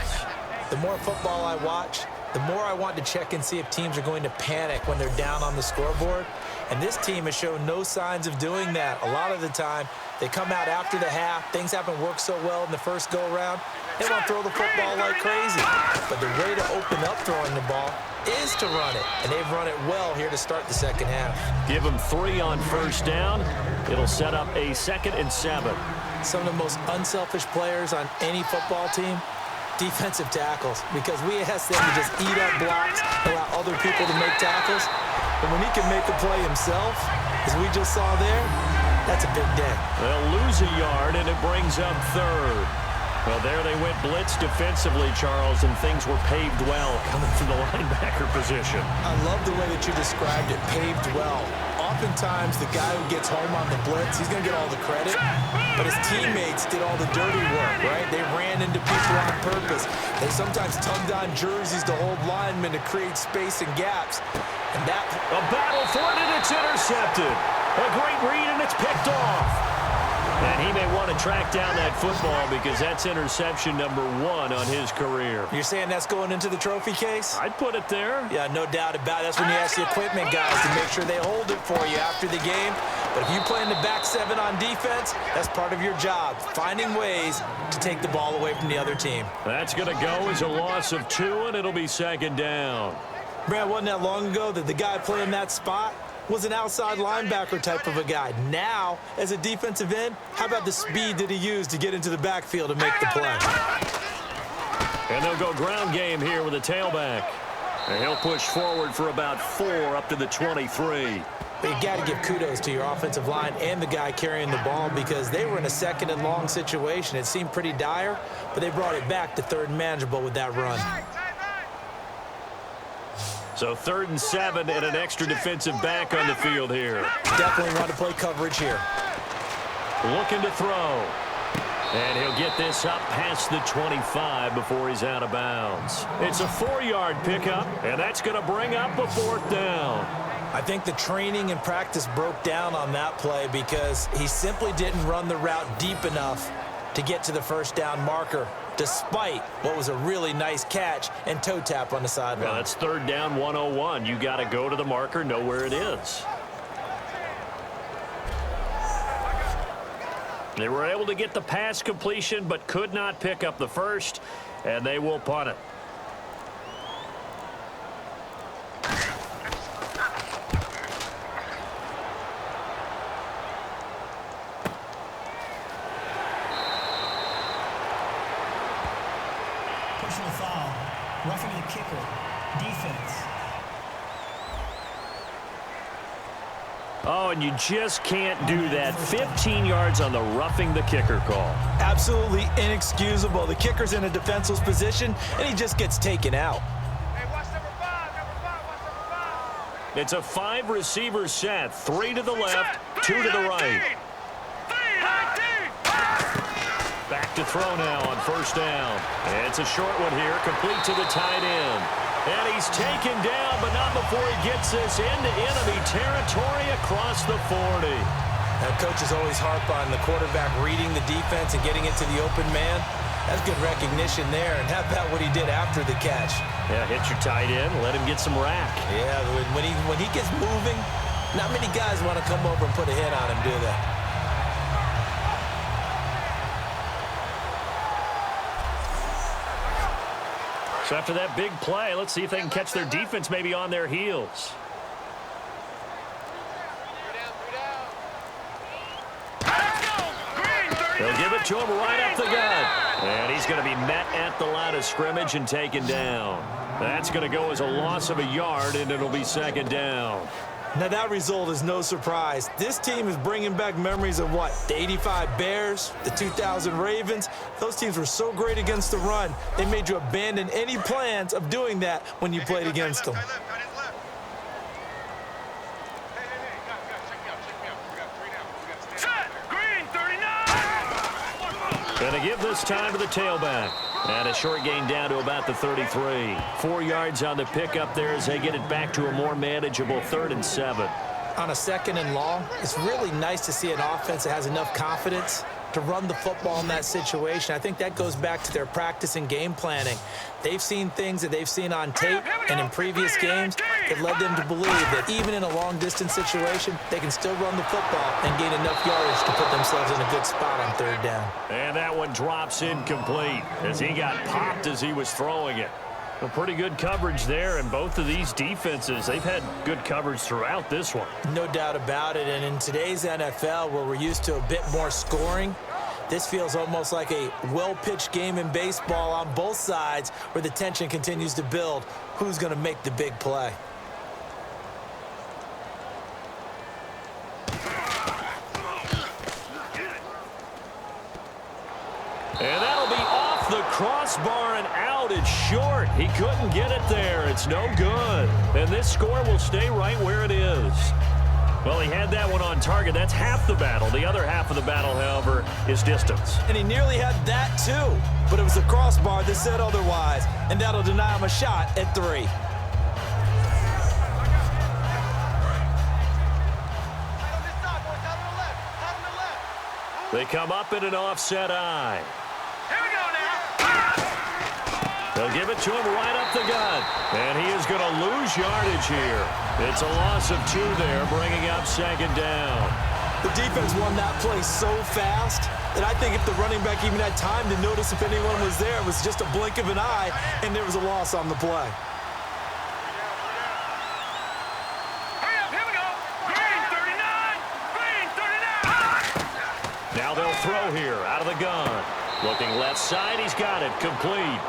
The more football I watch, the more I want to check and see if teams are going to panic when they're down on the scoreboard. And this team has shown no signs of doing that. A lot of the time, they come out after the half. Things haven't worked so well in the first go-around. They want to throw the football like crazy. But the way to open up throwing the ball is to run it. And they've run it well here to start the second half. Give them 3 on 1st down. It'll set up a 2nd and 7. Some of the most unselfish players on any football team, defensive tackles, because we ask them to just eat up blocks, allow other people to make tackles. And when he can make a play himself, as we just saw there, that's a big day. They'll lose a yard, and it brings up 3rd. Well, there they went blitz defensively, Charles, and things were paved well coming from the linebacker position. I love the way that you described it, paved well. Oftentimes, the guy who gets home on the blitz, he's going to get all the credit, but his teammates did all the dirty work, right? They ran into people on purpose. They sometimes tugged on jerseys to hold linemen to create space and gaps. And that... A battle for it, and it's intercepted. A great read, and it's picked off. And he may want to track down that football because that's interception number 1 on his career. You're saying that's going into the trophy case? I'd put it there. Yeah, no doubt about it. That's when you ask the equipment guys to make sure they hold it for you after the game. But if you play in the back 7 on defense, that's part of your job, finding ways to take the ball away from the other team. That's going to go as a loss of 2, and it'll be 2nd down. Brad, wasn't that long ago that the guy playing that spot was an outside linebacker type of a guy. Now, as a defensive end, how about the speed that he used to get into the backfield to make the play? And they'll go ground game here with a tailback. And he'll push forward for about 4 up to the 23. But you got to give kudos to your offensive line and the guy carrying the ball because they were in a 2nd and long situation. It seemed pretty dire, but they brought it back to 3rd and manageable with that run. So 3rd and 7 and an extra defensive back on the field here. Definitely want to play coverage here. Looking to throw. And he'll get this up past the 25 before he's out of bounds. It's a 4-yard pickup, and that's going to bring up a 4th down. I think the training and practice broke down on that play because he simply didn't run the route deep enough to get to the 1st down marker, despite what was a really nice catch and toe tap on the sideline. Well, that's 3rd down 101. You got to go to the marker, know where it is. They were able to get the pass completion, but could not pick up the 1st, and they will punt it. Personal foul. Roughing the kicker. Defense. Oh, and you just can't do that. 15 yards on the roughing the kicker call. Absolutely inexcusable. The kicker's in a defenseless position, and he just gets taken out. Hey, watch number 5, watch number 5. It's a 5-receiver set. 3 to the left, 2 to the right. Back to throw now on 1st down. And it's a short one here, complete to the tight end. And he's taken down, but not before he gets this into enemy territory across the 40. That coach is always harp on the quarterback reading the defense and getting it to the open man. That's good recognition there. And how about what he did after the catch? Yeah, hit your tight end, let him get some rack. Yeah, when he gets moving, not many guys want to come over and put a hit on him, do they? So after that big play, let's see if they can catch their defense maybe on their heels. They'll give it to him right up the gut. And he's going to be met at the line of scrimmage and taken down. That's going to go as a loss of a yard, and it'll be second down. Now, that result is no surprise. This team is bringing back memories of what? The 85 Bears, the 2000 Ravens. Those teams were so great against the run, they made you abandon any plans of doing that when you played against them. Going to give this time to the tailback. And a short gain down to about the 33. 4 yards on the pickup there as they get it back to a more manageable 3rd and 7. On a 2nd and long, it's really nice to see an offense that has enough confidence to run the football in that situation. I think that goes back to their practice and game planning. They've seen things that they've seen on tape and in previous games that led them to believe that even in a long-distance situation, they can still run the football and gain enough yardage to put themselves in a good spot on 3rd down. And that one drops incomplete as he got popped as he was throwing it. A pretty good coverage there, and both of these defenses, they've had good coverage throughout this one. No doubt about it, and in today's NFL, where we're used to a bit more scoring, this feels almost like a well-pitched game in baseball on both sides where the tension continues to build. Who's going to make the big play? And that'll be off the crossbar and out. It's short. He couldn't get it there. It's no good. And this score will stay right where it is. Well, he had that one on target. That's half the battle. The other half of the battle, however, is distance. And he nearly had that too. But it was the crossbar that said otherwise. And that'll deny him a shot at 3. They come up in an offset eye. They'll give it to him right up the gut. And he is going to lose yardage here. It's a loss of 2 there, bringing up 2nd down. The defense won that play so fast that I think if the running back even had time to notice if anyone was there, it was just a blink of an eye, and there was a loss on the play. Now they'll throw here out of the gun. Looking left side, he's got it, complete.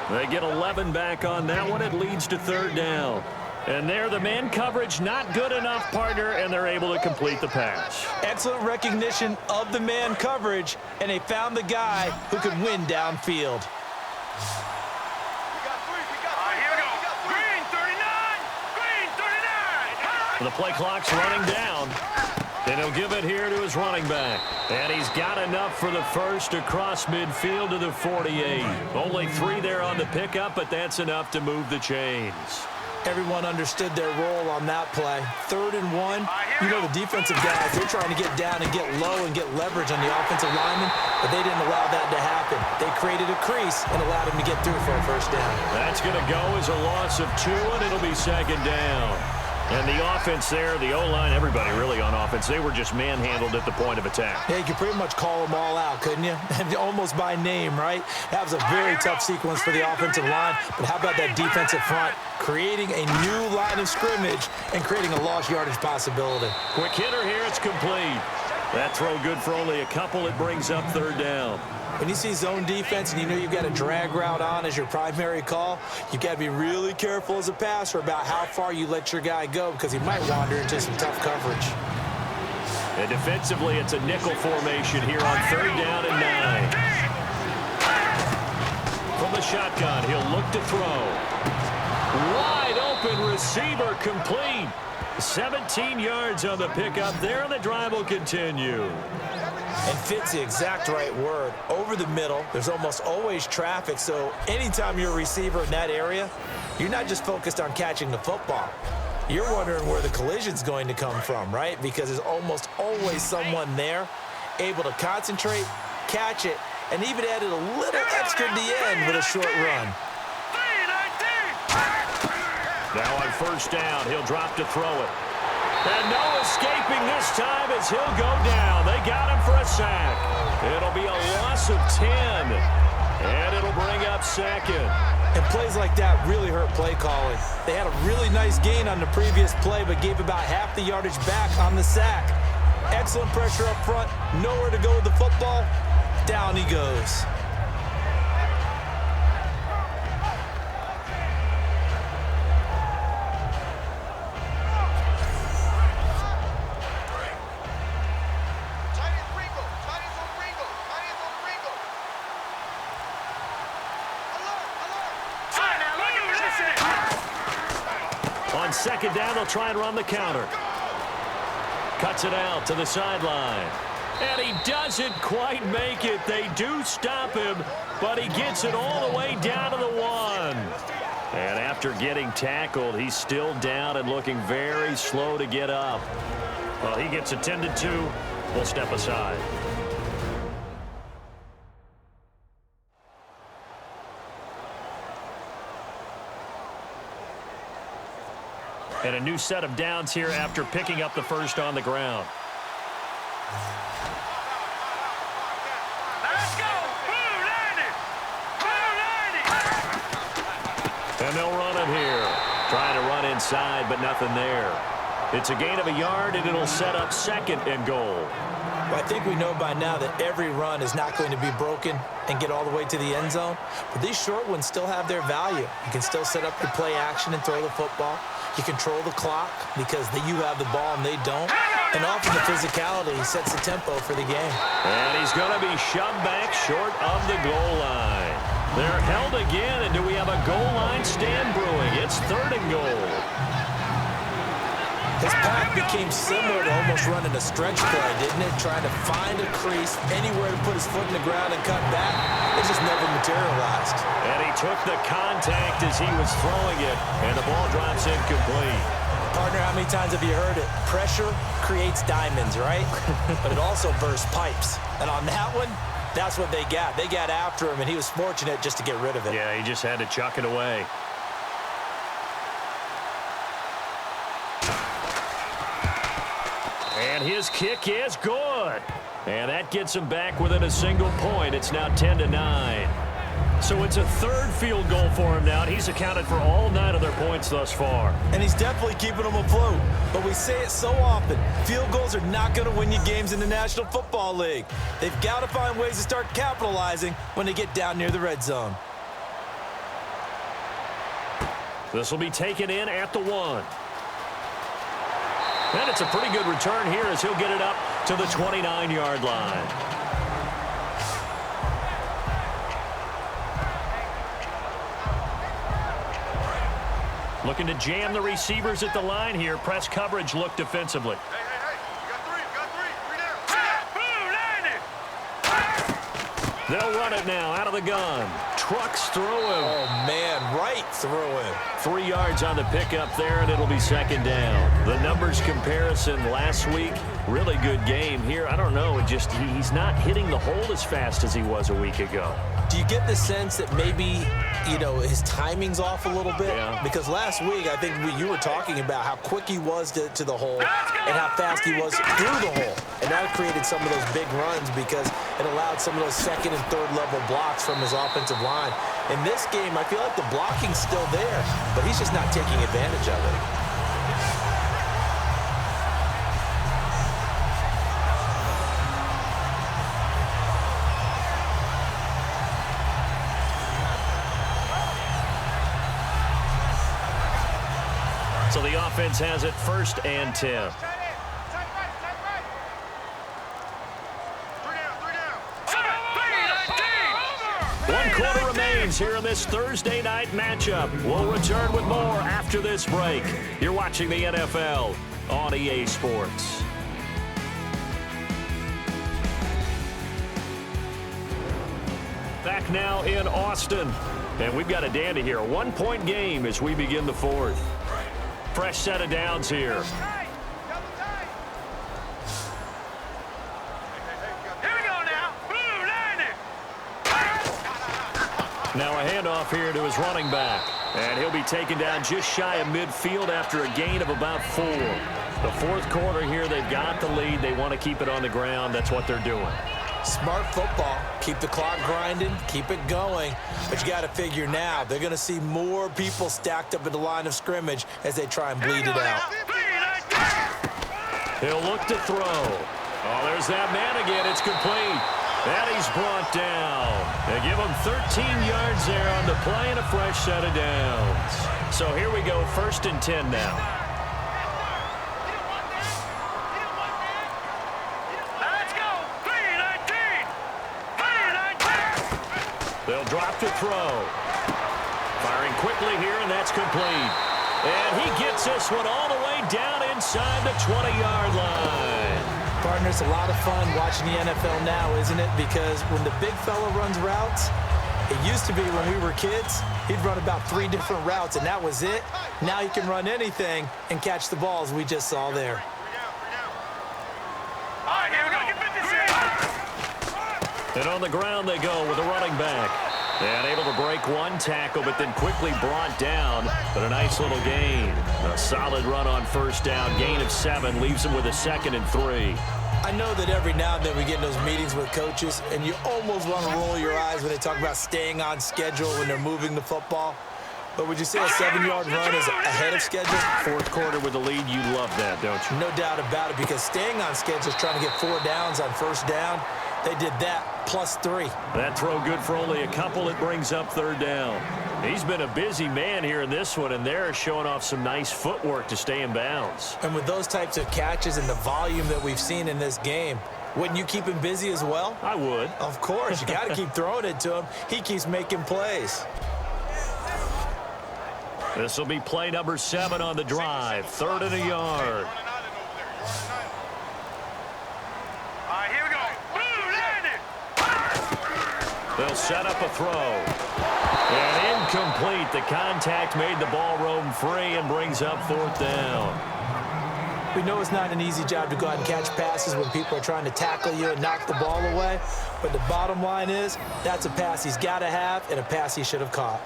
They get 11 back on that one. It leads to 3rd down. And there, the man coverage not good enough, partner, and they're able to complete the pass. Excellent recognition of the man coverage, and they found the guy who could win downfield. The play clock's running down. And he'll give it here to his running back. And he's got enough for the first across midfield to the 48. Only 3 there on the pickup, but that's enough to move the chains. Everyone understood their role on that play. 3rd and 1, you know the defensive guys, they're trying to get down and get low and get leverage on the offensive lineman, but they didn't allow that to happen. They created a crease and allowed him to get through for a 1st down. That's going to go as a loss of 2, and it'll be 2nd down. And the offense there, the O-line, everybody really on offense, they were just manhandled at the point of attack. Yeah, you could pretty much call them all out, couldn't you? Almost by name, right? That was a very tough sequence for the offensive line. But how about that defensive front? Creating a new line of scrimmage and creating a lost yardage possibility. Quick hitter here, it's complete. That throw good for only a couple. It brings up 3rd down. When you see zone defense and you know you've got a drag route on as your primary call, you've got to be really careful as a passer about how far you let your guy go because he might wander into some tough coverage. And defensively, it's a nickel formation here on 3rd down and 9. From the shotgun, he'll look to throw. Wide open receiver complete. 17 yards on the pickup there, and the drive will continue. And fit's the exact right word. Over the middle, there's almost always traffic, so anytime you're a receiver in that area, you're not just focused on catching the football. You're wondering where the collision's going to come from, right? Because there's almost always someone there able to concentrate, catch it, and even added a little extra at the end with a short run. Now on 1st down, he'll drop to throw it. And no escaping this time as he'll go down. They got him for a sack. It'll be a loss of 10. And it'll bring up 2nd. And plays like that really hurt play calling. They had a really nice gain on the previous play, but gave about half the yardage back on the sack. Excellent pressure up front, nowhere to go with the football. Down he goes. On second down, they'll try and run the counter. Cuts it out to the sideline. And he doesn't quite make it. They do stop him, but he gets it all the way down to the 1. And after getting tackled, he's still down and looking very slow to get up. Well, he gets attended to. We'll step aside. And a new set of downs here after picking up the first on the ground. Let's go! And they'll run it here. Trying to run inside, but nothing there. It's a gain of a yard, and it'll set up second and goal. Well, I think we know by now that every run is not going to be broken and get all the way to the end zone. But these short ones still have their value. You can still set up your play action and throw the football. You control the clock because you have the ball and they don't. And often the physicality sets the tempo for the game. And he's going to be shoved back short of the goal line. They're held again, and do we have a goal line stand brewing? It's third and goal. His path became similar to almost running a stretch play, didn't it? Trying to find a crease, anywhere to put his foot in the ground and cut back. It just never materialized. And he took the contact as he was throwing it, and the ball drops incomplete. Partner, how many times have you heard it? Pressure creates diamonds, right? But it also bursts pipes. And on that one, that's what they got. They got after him, and he was fortunate just to get rid of it. Yeah, he just had to chuck it away. And his kick is good. And that gets him back within a single point. It's now 10-9. So it's a third field goal for him now, and he's accounted for all 9 of their points thus far. And he's definitely keeping them afloat. But we say it so often, field goals are not going to win you games in the National Football League. They've got to find ways to start capitalizing when they get down near the red zone. This will be taken in at the 1. And it's a pretty good return here as he'll get it up to the 29-yard line. Looking to jam the receivers at the line here. Press coverage look defensively. Hey, you got 3, three down. They'll run it now out of the gun. Trucks through him. Oh, man, right through him. 3 yards on the pickup there, and it'll be second down. The numbers comparison last week, really good game here. I don't know, he's not hitting the hole as fast as he was a week ago. Do you get the sense that maybe, his timing's off a little bit? Yeah. Because last week, I think you were talking about how quick he was to the hole and how fast he was through the hole. And that created some of those big runs because it allowed some of those second and third level blocks from his offensive line. In this game, I feel like the blocking's still there, but he's just not taking advantage of it. So the offense has it first and 10. One quarter remains here in this Thursday night matchup. We'll return with more after this break. You're watching the NFL on EA Sports. Back now in Austin. And we've got a dandy here. A 1-point game as we begin the fourth. Fresh set of downs here. Now a handoff here to his running back. And he'll be taken down just shy of midfield after a gain of about 4. The fourth quarter here, they've got the lead. They want to keep it on the ground. That's what they're doing. Smart football. Keep the clock grinding, keep it going. But you got to figure now, they're going to see more people stacked up at the line of scrimmage as they try and bleed it out. He'll look to throw. Oh, there's that man again. It's complete. And he's brought down. They give him 13 yards there on the play and a fresh set of downs. So here we go, 1st and 10 now. Let's go. 3-19. 3-19. They'll drop to throw. Firing quickly here, and that's complete. And he gets this one all the way down inside the 20-yard line. Partner, it's a lot of fun watching the NFL now, isn't it? Because when the big fella runs routes, it used to be when we were kids, he'd run about 3 different routes, and that was it. Now he can run anything and catch the balls we just saw there. All right, here we go. And on the ground they go with a running back. And able to break one tackle, but then quickly brought down. But a nice little gain. A solid run on 1st down. Gain of 7 leaves him with a 2nd and 3. I know that every now and then we get in those meetings with coaches, and you almost want to roll your eyes when they talk about staying on schedule when they're moving the football. But would you say a 7-yard run is ahead of schedule? 4th quarter with the lead, you love that, don't you? No doubt about it, because staying on schedule is trying to get 4 downs on 1st down. They did that plus 3. That throw good for only a couple. It brings up 3rd down. He's been a busy man here in this one, and they're showing off some nice footwork to stay in bounds. And with those types of catches and the volume that we've seen in this game, wouldn't you keep him busy as well? I would. Of course. You got to keep throwing it to him. He keeps making plays. This will be play number 7 on the drive. 3rd and a yard. All right, here we go. They'll set up a throw. And incomplete. The contact made the ball roam free and brings up 4th down. We know it's not an easy job to go out and catch passes when people are trying to tackle you and knock the ball away. But the bottom line is, that's a pass he's got to have and a pass he should have caught.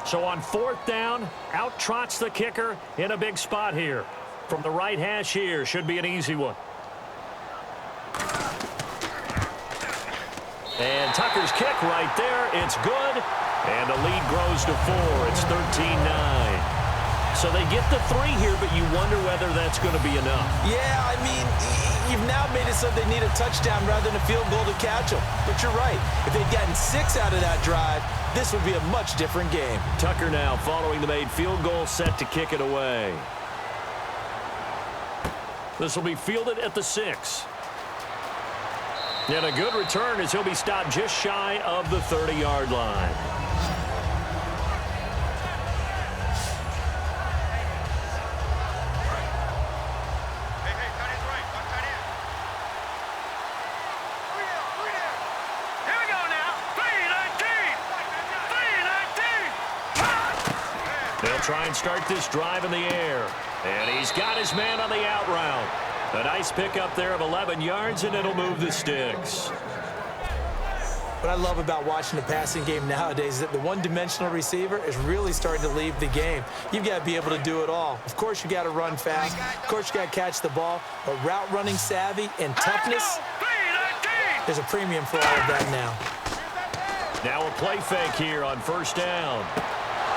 So on 4th down, out trots the kicker in a big spot here. From the right hash here, should be an easy one. And Tucker's kick right there, it's good. And the lead grows to 4. It's 13-9. So they get the 3 here, but you wonder whether that's going to be enough. Yeah, I mean, you've now made it so they need a touchdown rather than a field goal to catch them. But you're right. If they'd gotten 6 out of that drive, this would be a much different game. Tucker now following the made field goal, set to kick it away. This will be fielded at the 6. And a good return as he'll be stopped just shy of the 30-yard line. They'll try and start this drive in the air. And he's got his man on the out route. A nice pickup there of 11 yards, and it'll move the sticks. What I love about watching the passing game nowadays is that the one-dimensional receiver is really starting to leave the game. You've got to be able to do it all. Of course, you got to run fast. Of course, you got to catch the ball. But route running savvy and toughness, there's a premium for all of that now. Now a play fake here on 1st down.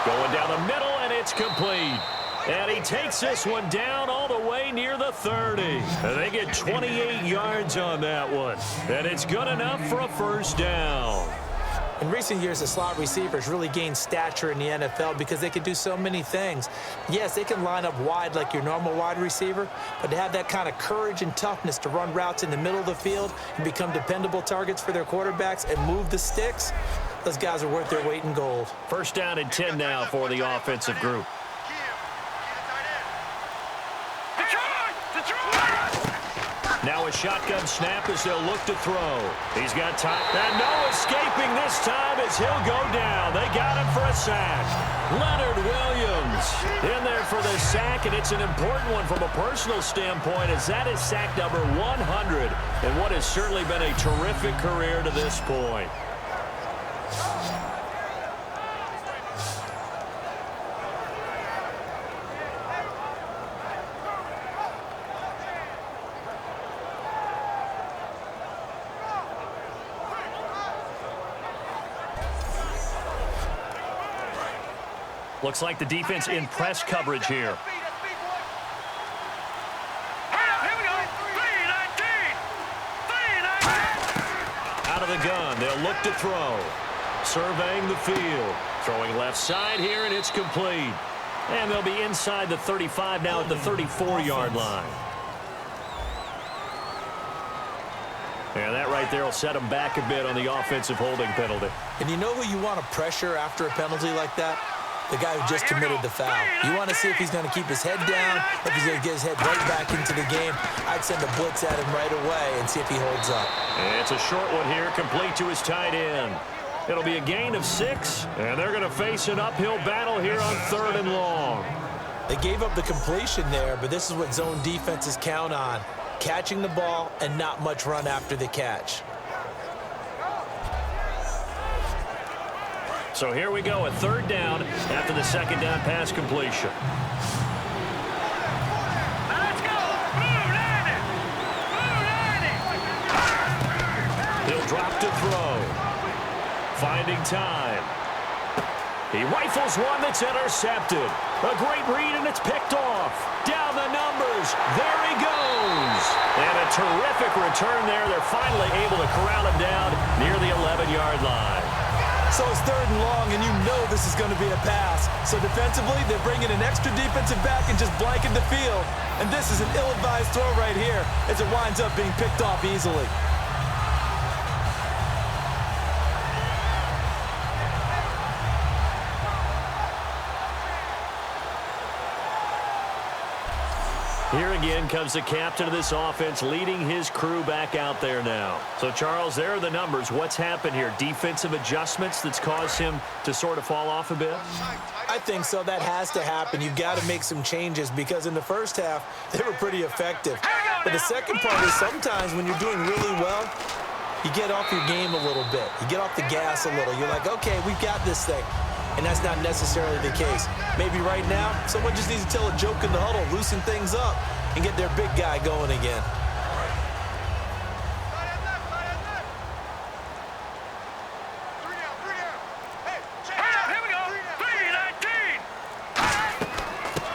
Going down the middle, and it's complete. And he takes this one down all the way near the 30. And they get 28 yards on that one. And it's good enough for a 1st down. In recent years, the slot receivers really gained stature in the NFL because they can do so many things. Yes, they can line up wide like your normal wide receiver, but to have that kind of courage and toughness to run routes in the middle of the field and become dependable targets for their quarterbacks and move the sticks, those guys are worth their weight in gold. 1st down and 10 now for the offensive group. Now a shotgun snap as they'll look to throw. He's got time. And no escaping this time as he'll go down. They got him for a sack. Leonard Williams in there for the sack, and it's an important one from a personal standpoint as that is sack number 100 and what has certainly been a terrific career to this point. Looks like the defense in press coverage here. Out of the gun, they'll look to throw. Surveying the field. Throwing left side here, and it's complete. And they'll be inside the 35 now at the 34-yard line. And that right there will set them back a bit on the offensive holding penalty. And you know who you want to pressure after a penalty like that? The guy who just committed the foul. You want to see if he's going to keep his head down, if he's going to get his head right back into the game. I'd send a blitz at him right away and see if he holds up. And it's a short one here, complete to his tight end. It'll be a gain of 6, and they're going to face an uphill battle here on 3rd and long. They gave up the completion there, but this is what zone defenses count on. Catching the ball and not much run after the catch. So here we go, a 3rd down after the 2nd down pass completion. Let's go! Move, Andy! Move, Andy! He'll drop to throw. Finding time. He rifles one that's intercepted. A great read, and it's picked off. Down the numbers. There he goes. And a terrific return there. They're finally able to corral him down near the 11-yard line. So it's 3rd and long, and you know this is going to be a pass. So defensively, they bring in an extra defensive back and just blanket the field. And this is an ill-advised throw right here as it winds up being picked off easily. Here again comes the captain of this offense leading his crew back out there now. So, Charles, there are the numbers. What's happened here? Defensive adjustments that's caused him to sort of fall off a bit? I think so. That has to happen. You've got to make some changes because in the first half, they were pretty effective. But the second part is sometimes when you're doing really well, you get off your game a little bit. You get off the gas a little. You're like, okay, we've got this thing. And that's not necessarily the case. Maybe right now, someone just needs to tell a joke in the huddle, loosen things up, and get their big guy going again. Here we go! 3-19!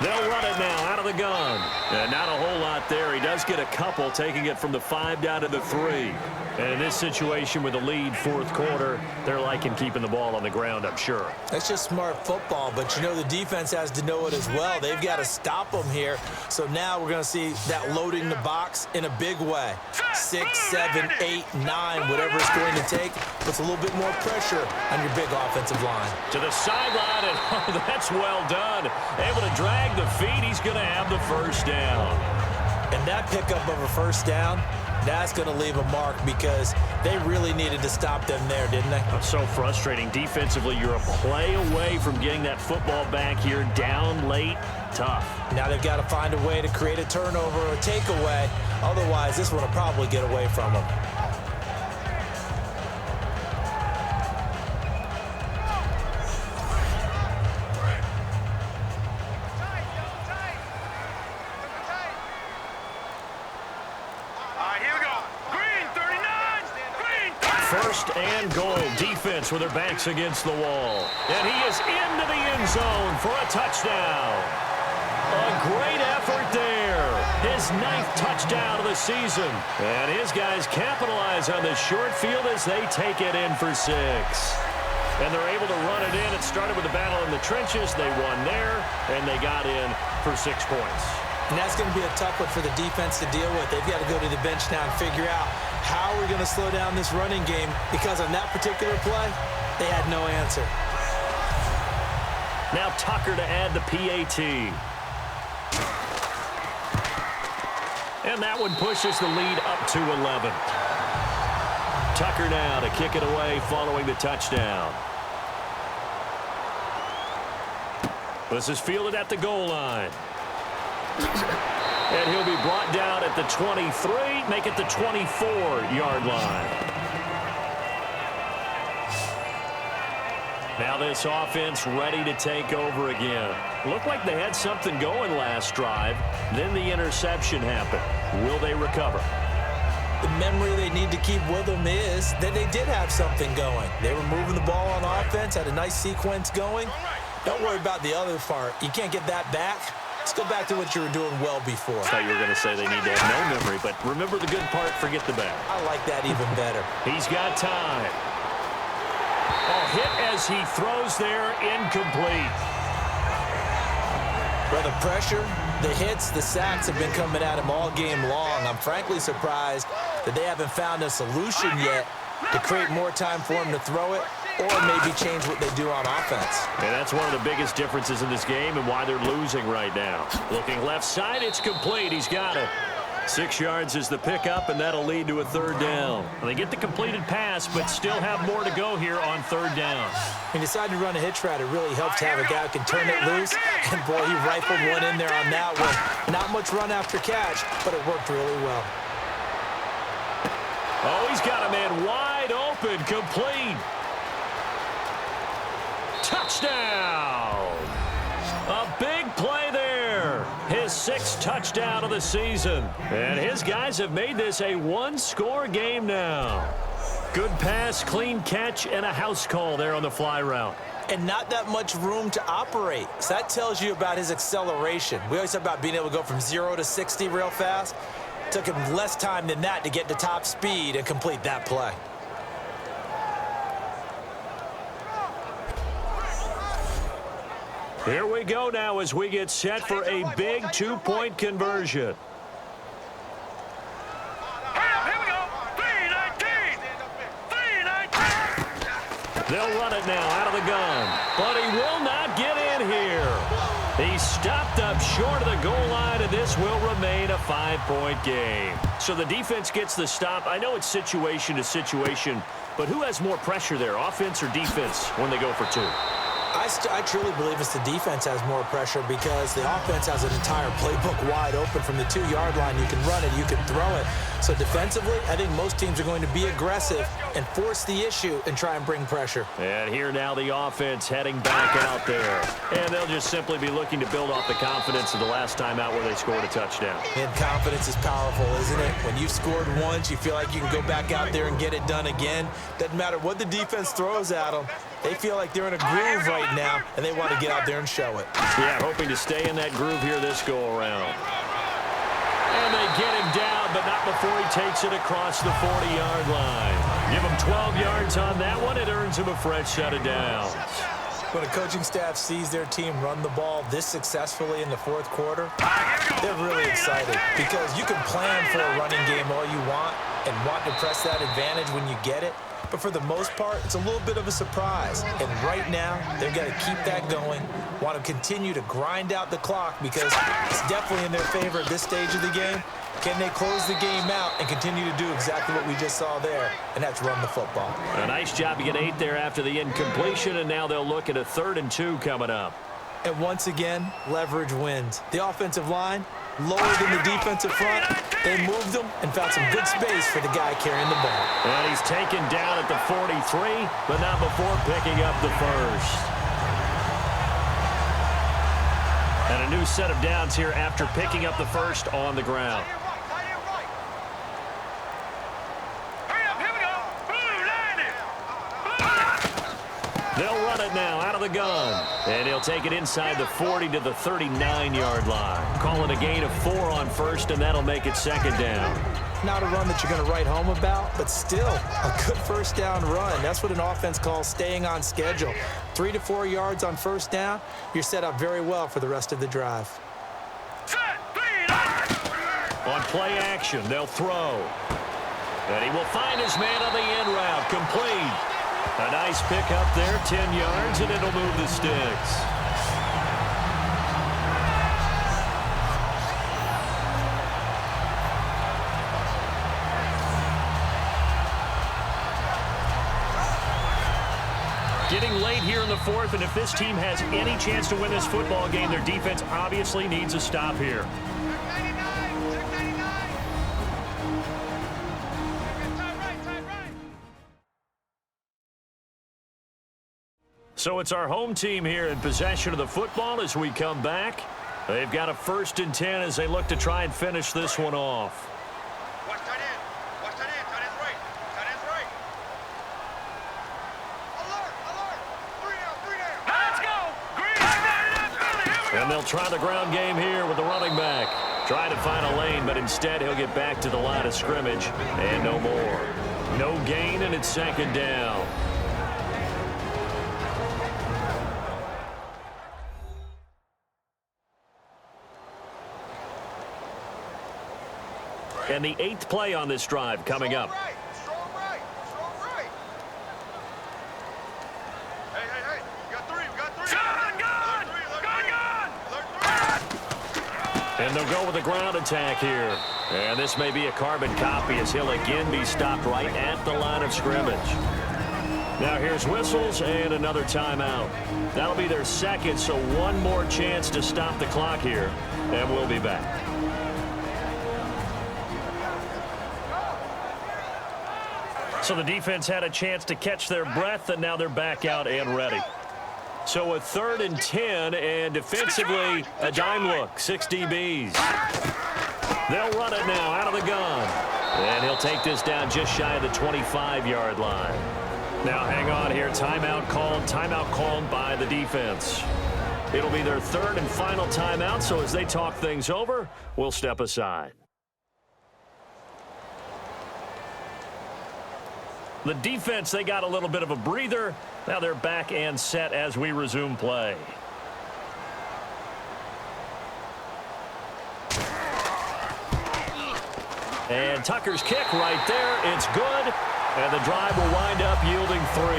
They'll run it now out of the gun. And not a whole lot there. He does get a couple, taking it from the 5 down to the 3. And in this situation with the lead 4th quarter, they're liking keeping the ball on the ground, I'm sure. That's just smart football, but you know the defense has to know it as well. They've got to stop them here. So now we're going to see that loading the box in a big way. 6, 7, 8, 9, whatever it's going to take, puts a little bit more pressure on your big offensive line. To the sideline, and oh, that's well done. Able to drag the feet. He's going to have the 1st down. And that pickup of a 1st down, that's going to leave a mark because they really needed to stop them there, didn't they? That's so frustrating. Defensively, you're a play away from getting that football back here down late. Tough. Now they've got to find a way to create a turnover or a takeaway. Otherwise, this one will probably get away from them. First and goal. Defense with their backs against the wall. And he is into the end zone for a touchdown. A great effort there. His 9th touchdown of the season. And his guys capitalize on the short field as they take it in for 6. And they're able to run it in. It started with a battle in the trenches. They won there, and they got in for 6 points. And that's going to be a tough one for the defense to deal with. They've got to go to the bench now and figure out how we're going to slow down this running game because on that particular play, they had no answer. Now Tucker to add the PAT. And that one pushes the lead up to 11. Tucker now to kick it away following the touchdown. This is fielded at the goal line. And he'll be brought down at the 23, make it the 24-yard line. Now this offense ready to take over again. Looked like they had something going last drive. Then the interception happened. Will they recover? The memory they need to keep with them is that they did have something going. They were moving the ball on offense, had a nice sequence going. Don't worry about the other part. You can't get that back. Let's go back to what you were doing well before. I thought you were going to say they need to have no memory, but remember the good part, forget the bad. I like that even better. He's got time. Oh, hit as he throws there, incomplete. Well, the pressure, the hits, the sacks have been coming at him all game long. I'm frankly surprised that they haven't found a solution yet to create more time for him to throw it or maybe change what they do on offense. And that's one of the biggest differences in this game and why they're losing right now. Looking left side, it's complete. He's got it. 6 yards is the pickup, and that'll lead to a third down. And they get the completed pass, but still have more to go here on third down. He decided to run a hitch route. It really helps to have a guy who can turn it loose. And, boy, he rifled one in there on that one. Not much run after catch, but it worked really well. Oh, he's got a man wide open, complete. Touchdown! A big play there. His 6th touchdown of the season. And his guys have made this a one-score game now. Good pass, clean catch, and a house call there on the fly route. And not that much room to operate. So that tells you about his acceleration. We always talk about being able to go from 0 to 60 real fast. It took him less time than that to get to top speed and complete that play. Here we go now as we get set for a big 2-point conversion. Here we go. 3-19. 3-19. They'll run it now out of the gun, but he will not get in here. He's stopped up short of the goal line, and this will remain a 5-point game. So the defense gets the stop. I know it's situation to situation, but who has more pressure there, offense or defense, when they go for 2? I truly believe it's the defense has more pressure because the offense has an entire playbook wide open from the 2-yard line. You can run it, you can throw it. So defensively, I think most teams are going to be aggressive and force the issue and try and bring pressure. And here now the offense heading back out there. And they'll just simply be looking to build off the confidence of the last time out where they scored a touchdown. And confidence is powerful, isn't it? When you've scored once, you feel like you can go back out there and get it done again. Doesn't matter what the defense throws at them. They feel like they're in a groove right now, and they want to get out there and show it. Yeah, hoping to stay in that groove here this go-around. And they get him down, but not before he takes it across the 40-yard line. Give him 12 yards on that one. It earns him a fresh set of downs. When a coaching staff sees their team run the ball this successfully in the 4th quarter, they're really excited because you can plan for a running game all you want and want to press that advantage when you get it. But for the most part, it's a little bit of a surprise. And right now, they've got to keep that going, want to continue to grind out the clock because it's definitely in their favor at this stage of the game. Can they close the game out and continue to do exactly what we just saw there, and that's run the football. A nice job to get 8 there after the incompletion, and now they'll look at a 3rd and 2 coming up. And once again, leverage wins. The offensive line, lower than the defensive front. They moved them and found some good space for the guy carrying the ball. And he's taken down at the 43, but not before picking up the 1st. And a new set of downs here after picking up the 1st on the ground. They'll run it now out of the gun. And he'll take it inside the 40 to the 39-yard line. Call it a gain of 4 on 1st, and that'll make it 2nd down. Not a run that you're going to write home about, but still a good 1st down run. That's what an offense calls staying on schedule. 3 to 4 yards on 1st down, you're set up very well for the rest of the drive. On play action, they'll throw. And he will find his man on the end route, complete. A nice pickup there, 10 yards, and it'll move the sticks. Getting late here in the 4th, and if this team has any chance to win this football game, their defense obviously needs a stop here. So it's our home team here in possession of the football as we come back. They've got a 1st and 10 as they look to try and finish this one off. Watch tight end. Watch tight end. Tight end's right. Tight end's right. Alert! Alert! 3 down. 3 down. Let's go! Green! And they'll try the ground game here with the running back. Trying to find a lane, but instead he'll get back to the line of scrimmage and no more. No gain, and it's second down. And the 8th play on this drive coming up. Strong right. Hey. We got three. And they'll go with the ground attack here. And this may be a carbon copy as he'll again be stopped right at the line of scrimmage. Now here's whistles and another timeout. That'll be their second, so one more chance to stop the clock here. And we'll be back. So the defense had a chance to catch their breath, and now they're back out and ready. So a 3rd and 10, and defensively, a dime look, 6 DBs. They'll run it now out of the gun. And he'll take this down just shy of the 25-yard line. Now hang on here, timeout called by the defense. It'll be their 3rd and final timeout, so as they talk things over, we'll step aside. The defense, they got a little bit of a breather. Now they're back and set as we resume play. And Tucker's kick right there. It's good. And the drive will wind up yielding 3.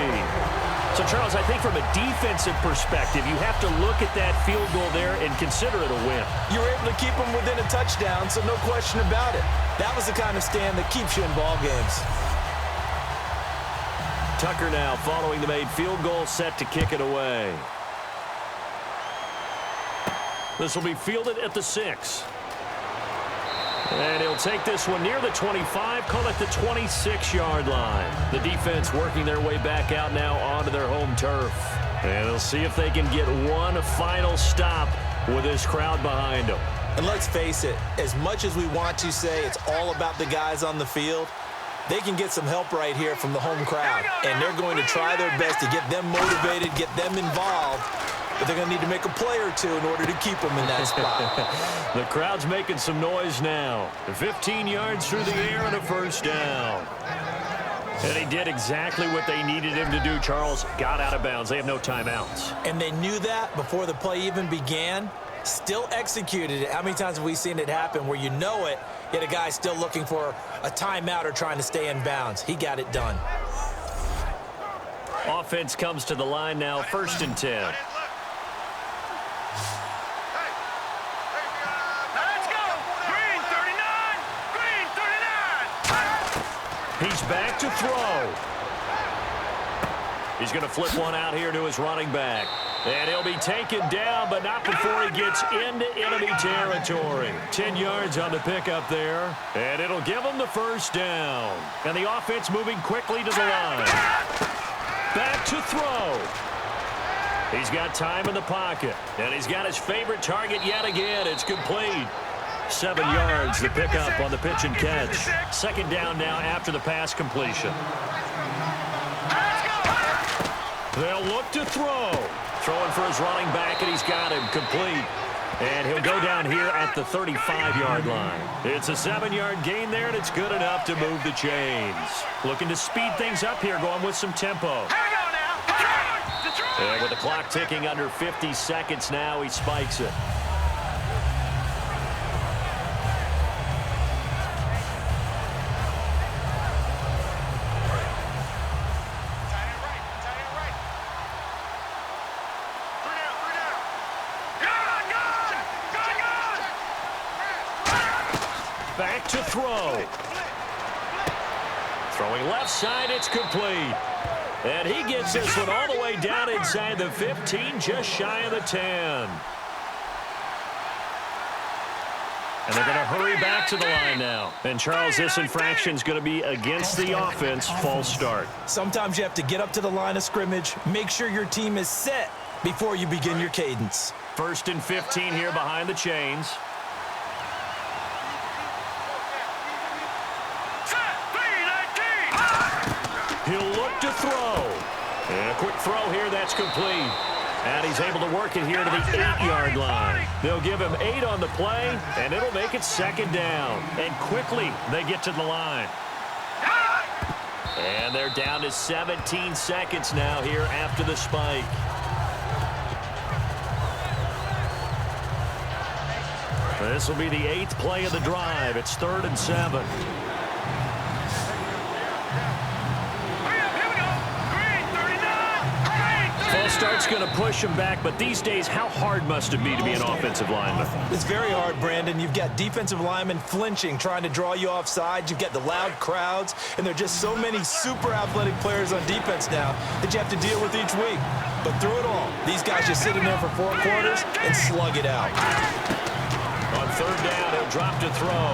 So, Charles, I think from a defensive perspective, you have to look at that field goal there and consider it a win. You were able to keep them within a touchdown, so no question about it. That was the kind of stand that keeps you in ball games. Tucker now following the made field goal, set to kick it away. This will be fielded at the 6. And he'll take this one near the 25, call it the 26-yard line. The defense working their way back out now onto their home turf. And they'll see if they can get one final stop with this crowd behind them. And let's face it, as much as we want to say it's all about the guys on the field, they can get some help right here from the home crowd. And they're going to try their best to get them motivated, get them involved. But they're going to need to make a play or two in order to keep them in that spot. The crowd's making some noise now. 15 yards through the air and a first down. And he did exactly what they needed him to do, Charles. Got out of bounds. They have no timeouts. And they knew that before the play even began. Still executed it. How many times have we seen it happen where you know it, yet a guy still looking for a timeout or trying to stay in bounds? He got it done. Offense comes to the line now, 1st and 10. He's back to throw. He's going to flip one out here to his running back. And he'll be taken down, but not before he gets into enemy territory. 10 yards on the pickup there. And it'll give him the first down. And the offense moving quickly to the line. Back to throw. He's got time in the pocket. And he's got his favorite target yet again. It's complete. 7 yards, the pickup on the pitch and catch. 2nd down now after the pass completion. They'll look to throw. Throwing for his running back, and he's got him complete. And he'll go down here at the 35-yard line. It's a 7-yard gain there, and it's good enough to move the chains. Looking to speed things up here, going with some tempo. And with the clock ticking under 50 seconds now, he spikes it. Back to throw. Throwing left side, it's complete. And he gets this one all the way down inside the 15, just shy of the 10. And they're going to hurry back to the line now. And, Charles, this infraction's going to be against the offense, false start. Sometimes you have to get up to the line of scrimmage, make sure your team is set before you begin your cadence. 1st and 15 here behind the chains. He'll look to throw. And a quick throw here, that's complete. And he's able to work it here to the 8-yard line. They'll give him 8 on the play, and it'll make it 2nd down. And quickly, they get to the line. And they're down to 17 seconds now here after the spike. This will be the 8th play of the drive. It's 3rd and 7. Full start's going to push him back, but these days, how hard must it be to be an offensive lineman? It's very hard, Brandon. You've got defensive linemen flinching, trying to draw you off sides. You've got the loud crowds, and there are just so many super athletic players on defense now that you have to deal with each week. But through it all, these guys just sit in there for 4 quarters and slug it out. On 3rd down, he'll drop to throw.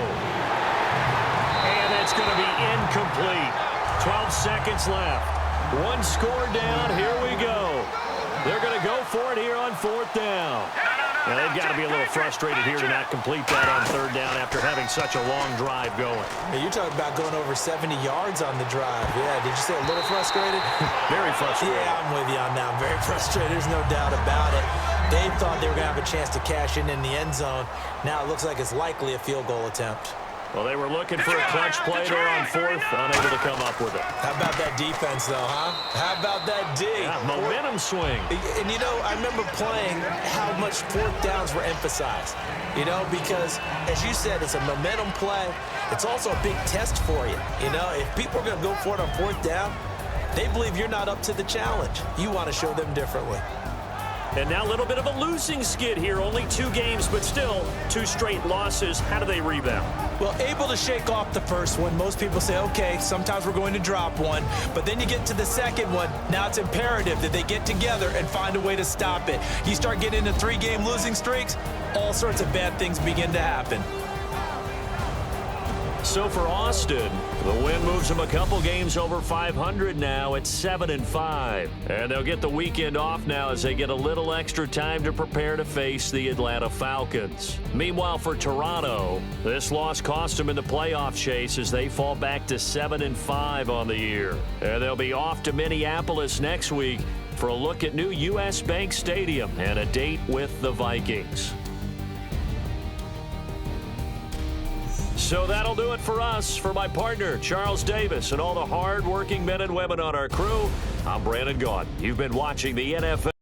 And it's going to be incomplete. 12 seconds left. 1 score down. Here we go. They're going to go for it here on 4th down. Now, they've got to be a little frustrated here to not complete that on 3rd down after having such a long drive going. Hey, you're talking about going over 70 yards on the drive. Yeah, did you say a little frustrated? Very frustrated. Yeah, I'm with you on that. I'm very frustrated. There's no doubt about it. They thought they were going to have a chance to cash in the end zone. Now it looks like it's likely a field goal attempt. Well, they were looking for a clutch play there on 4th, unable to come up with it. How about that defense, though, huh? How about that D? Yeah, momentum swing. And, you know, I remember playing how much 4th downs were emphasized, you know, because, as you said, it's a momentum play. It's also a big test for you. You know, if people are going to go for it on 4th down, they believe you're not up to the challenge. You want to show them differently. And now a little bit of a losing skid here. Only 2 games, but still 2 straight losses. How do they rebound? Well, able to shake off the first one. Most people say, okay, sometimes we're going to drop one. But then you get to the second one. Now it's imperative that they get together and find a way to stop it. You start getting into 3-game losing streaks, all sorts of bad things begin to happen. So for Austin, the win moves them a couple games over 500 now at 7-5. And they'll get the weekend off now as they get a little extra time to prepare to face the Atlanta Falcons. Meanwhile, for Toronto, this loss cost them in the playoff chase as they fall back to 7-5 on the year. And they'll be off to Minneapolis next week for a look at new U.S. Bank Stadium and a date with the Vikings. So that'll do it for us. For my partner, Charles Davis, and all the hard-working men and women on our crew, I'm Brandon Gaudin. You've been watching the NFL.